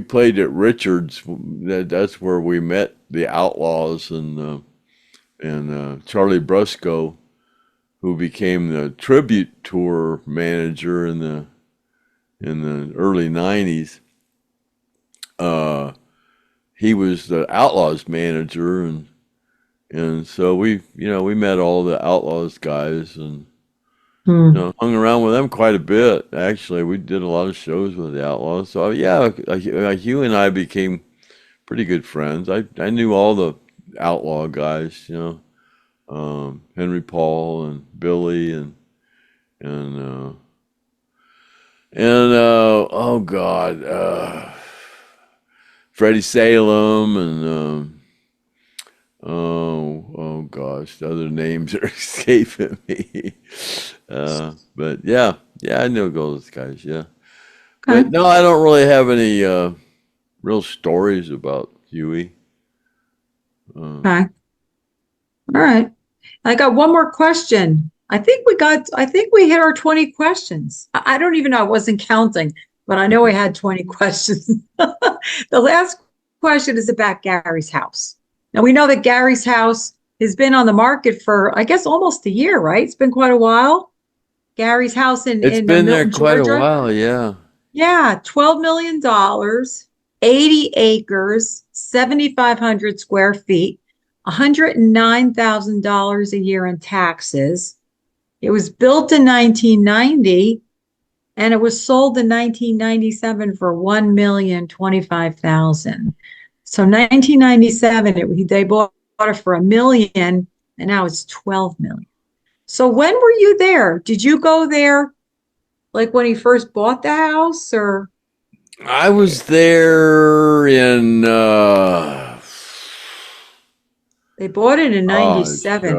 played at Richards. That's where we met the Outlaws and Charlie Brusco, who became the tribute tour manager in the early '90s. He was the Outlaws manager, and so we met all the Outlaws guys and hung around with them quite a bit. Actually, we did a lot of shows with the Outlaws. So yeah, Hugh and I became pretty good friends. I knew all the Outlaw guys, Henry Paul and Billy and oh God, Freddie Salem and oh gosh, the other names are escaping me. But yeah, I know those guys. Yeah, Okay. but no, I don't really have any real stories about Huey. Okay. All right. I got one more question. I think we hit our 20 questions. I don't even know. I wasn't counting, but I know we had 20 questions. The last question is about Gary's house. Now we know that Gary's house has been on the market for, I guess, almost a year, right? It's been quite a while. Gary's house in It's been there Milton, quite Georgia. a while, yeah. Yeah, $12 million, 80 acres, 7,500 square feet, $109,000 a year in taxes. It was built in 1990 and it was sold in 1997 for $1,025,000. So 1997, they bought it for $1 million and now it's $12 million. So when were you there? Did you go there like when he first bought the house or? I was there in They bought it in 97.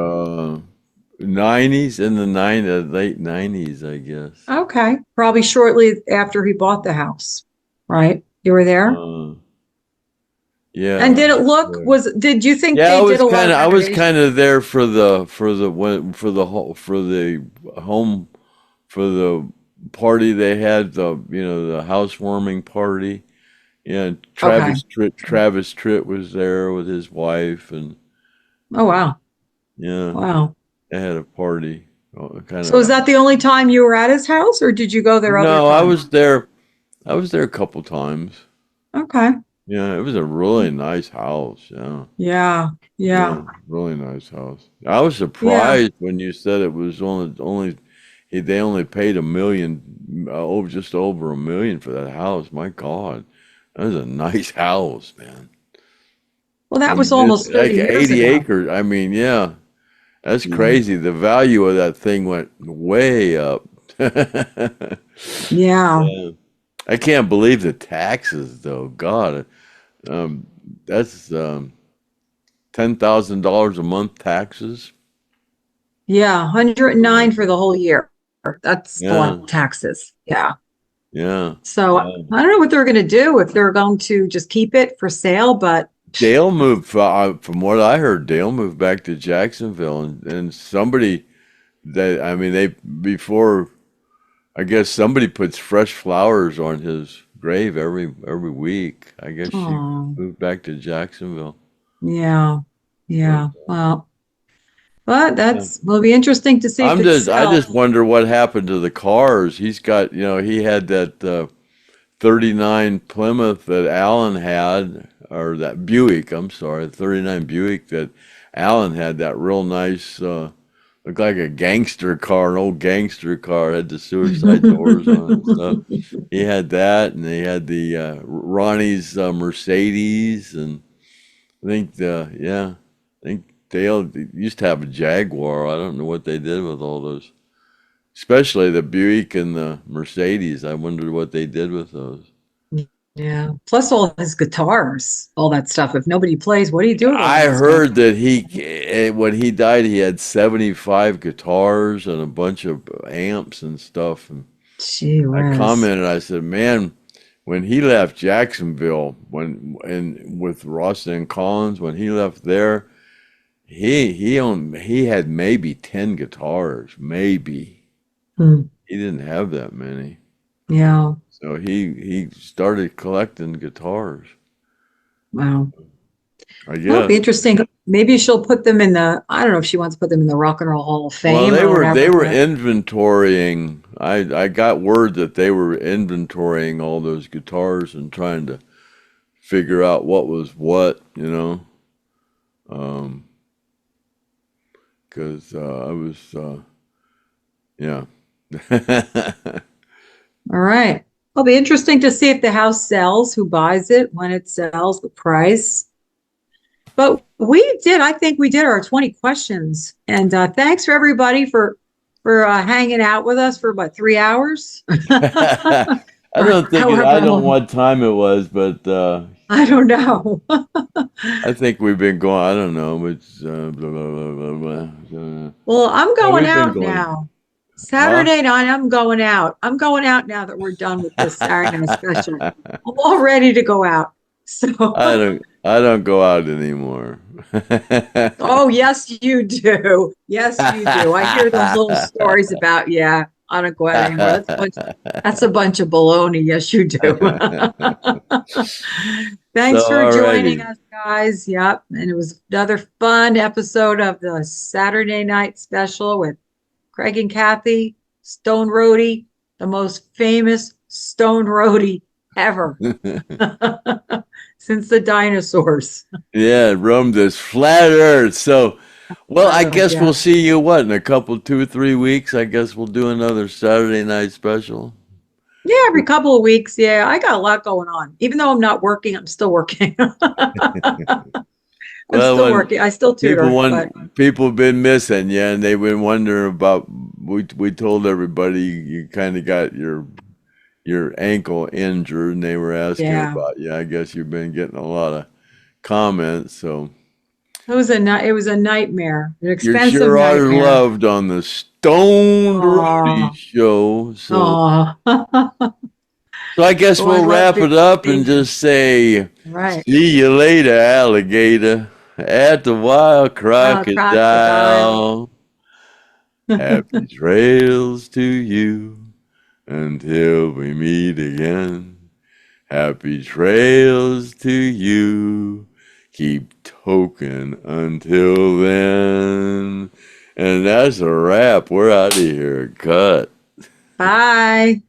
90s, in the late 90s, I guess. Okay. Probably shortly after he bought the house, right? You were there? Yeah. And did it look, did you think Yeah, they did a lot of I was renovation? kind of there for the party they had, the housewarming party. Yeah, Travis Tritt was there with his wife, and Oh, wow. yeah, Wow. they had a party. So is that the only time you were at his house or did you go there other No, times? I was there a couple times. Okay. Yeah, it was a really nice house. Yeah. Yeah. Yeah, really nice house. I was surprised when you said it was they only paid $1 million, just over $1 million for that house. My God, that was a nice house, man. Well, that was And almost it's like 30 years 80 ago. acres. I mean, yeah, that's crazy. The value of that thing went way up. Yeah. Yeah. I can't believe the taxes, though. God, that's $10,000 a month taxes. Yeah. 109 for the whole year. That's a lot Yeah, of taxes. Yeah. yeah, So I yeah. don't know what they're going to do if they're going to just keep it for sale, but Dale moved, from what I heard, Dale moved back to Jacksonville, and somebody before, I guess somebody puts fresh flowers on his grave every week. I guess she oh, moved back to Jacksonville. yeah. But, Yeah. Well, but yeah. will be interesting to see if it I just sells. wonder what happened to the cars. He's got, he had that 39 Plymouth that Alan had, or that Buick, I'm sorry, 39 Buick that Alan had, that real nice, looked like a gangster car, an old gangster car, had the suicide doors on it and stuff. He had that, and they had the Ronnie's Mercedes, and I think I think they used to have a Jaguar. I don't know what they did with all those, especially the Buick and the Mercedes. I wondered what they did with those. Yeah. Plus all his guitars, all that stuff. If nobody plays, what do you do with all I that stuff? heard that when he died, he had 75 guitars and a bunch of amps and stuff. And Gee I whiz. commented, I said, man, when he left Jacksonville, and with Ross and Collins, when he left there, he had maybe 10 guitars, maybe. Hmm. He didn't have that many. Yeah. So he started collecting guitars, Wow. I Well, it'll guess. be interesting. Maybe she'll put them in the, I don't know if she wants to put them in the Rock and Roll Hall of Well, Fame or they whatever, were but inventorying. I got word that they were inventorying all those guitars and trying to figure out what was what, um, because I was, yeah. all right. It'll be interesting to see if the house sells, who buys it, when it sells, the price. But I think we did our 20 questions. And thanks for everybody for hanging out with us for what, 3 hours? I Or don't think I however don't know long. what time it was, but I don't know. I think we've been going. I don't know. It's blah, blah, blah, blah, blah. Well, I'm Yeah, going we've been out going. now. Huh? Saturday night, I'm going out. I'm going out now that we're done with this Saturday night special. I'm all ready to go out. So, I don't go out anymore. oh, yes, you do. Yes, you do. I hear those little stories about, yeah, I don't go out anymore. That's a bunch of baloney. Yes, you do. So Thanks for joining alrighty. us, guys. Yep. And it was another fun episode of the Saturday night special with Craig and Kathy, Stone Roadie, the most famous Stone Roadie ever since the dinosaurs. Yeah, roam this flat earth. So, well, I Flat Earth, guess yeah. we'll see you what in a couple, 2 or 3 weeks. I guess we'll do another Saturday night special. Yeah, every couple of weeks. Yeah, I got a lot going on. Even though I'm not working, I'm still working. I'm Well, still when working. I still tutor, but people have been missing you, and they've been wondering about. We told everybody you kind of got your ankle injured, and they were asking yeah, about you. I guess you've been getting a lot of comments, so it was a nightmare, an you expensive sure are nightmare. loved on the Stoned Roadie Oh, show. So, oh. so I guess Oh, I we'll love wrap it being up and famous. just say, Right. see you later, alligator, at the wild Crocodile. crocodile. Happy trails to you until we meet again. Happy trails to you. Keep token until then. And that's a wrap. We're out of here. Cut. Bye.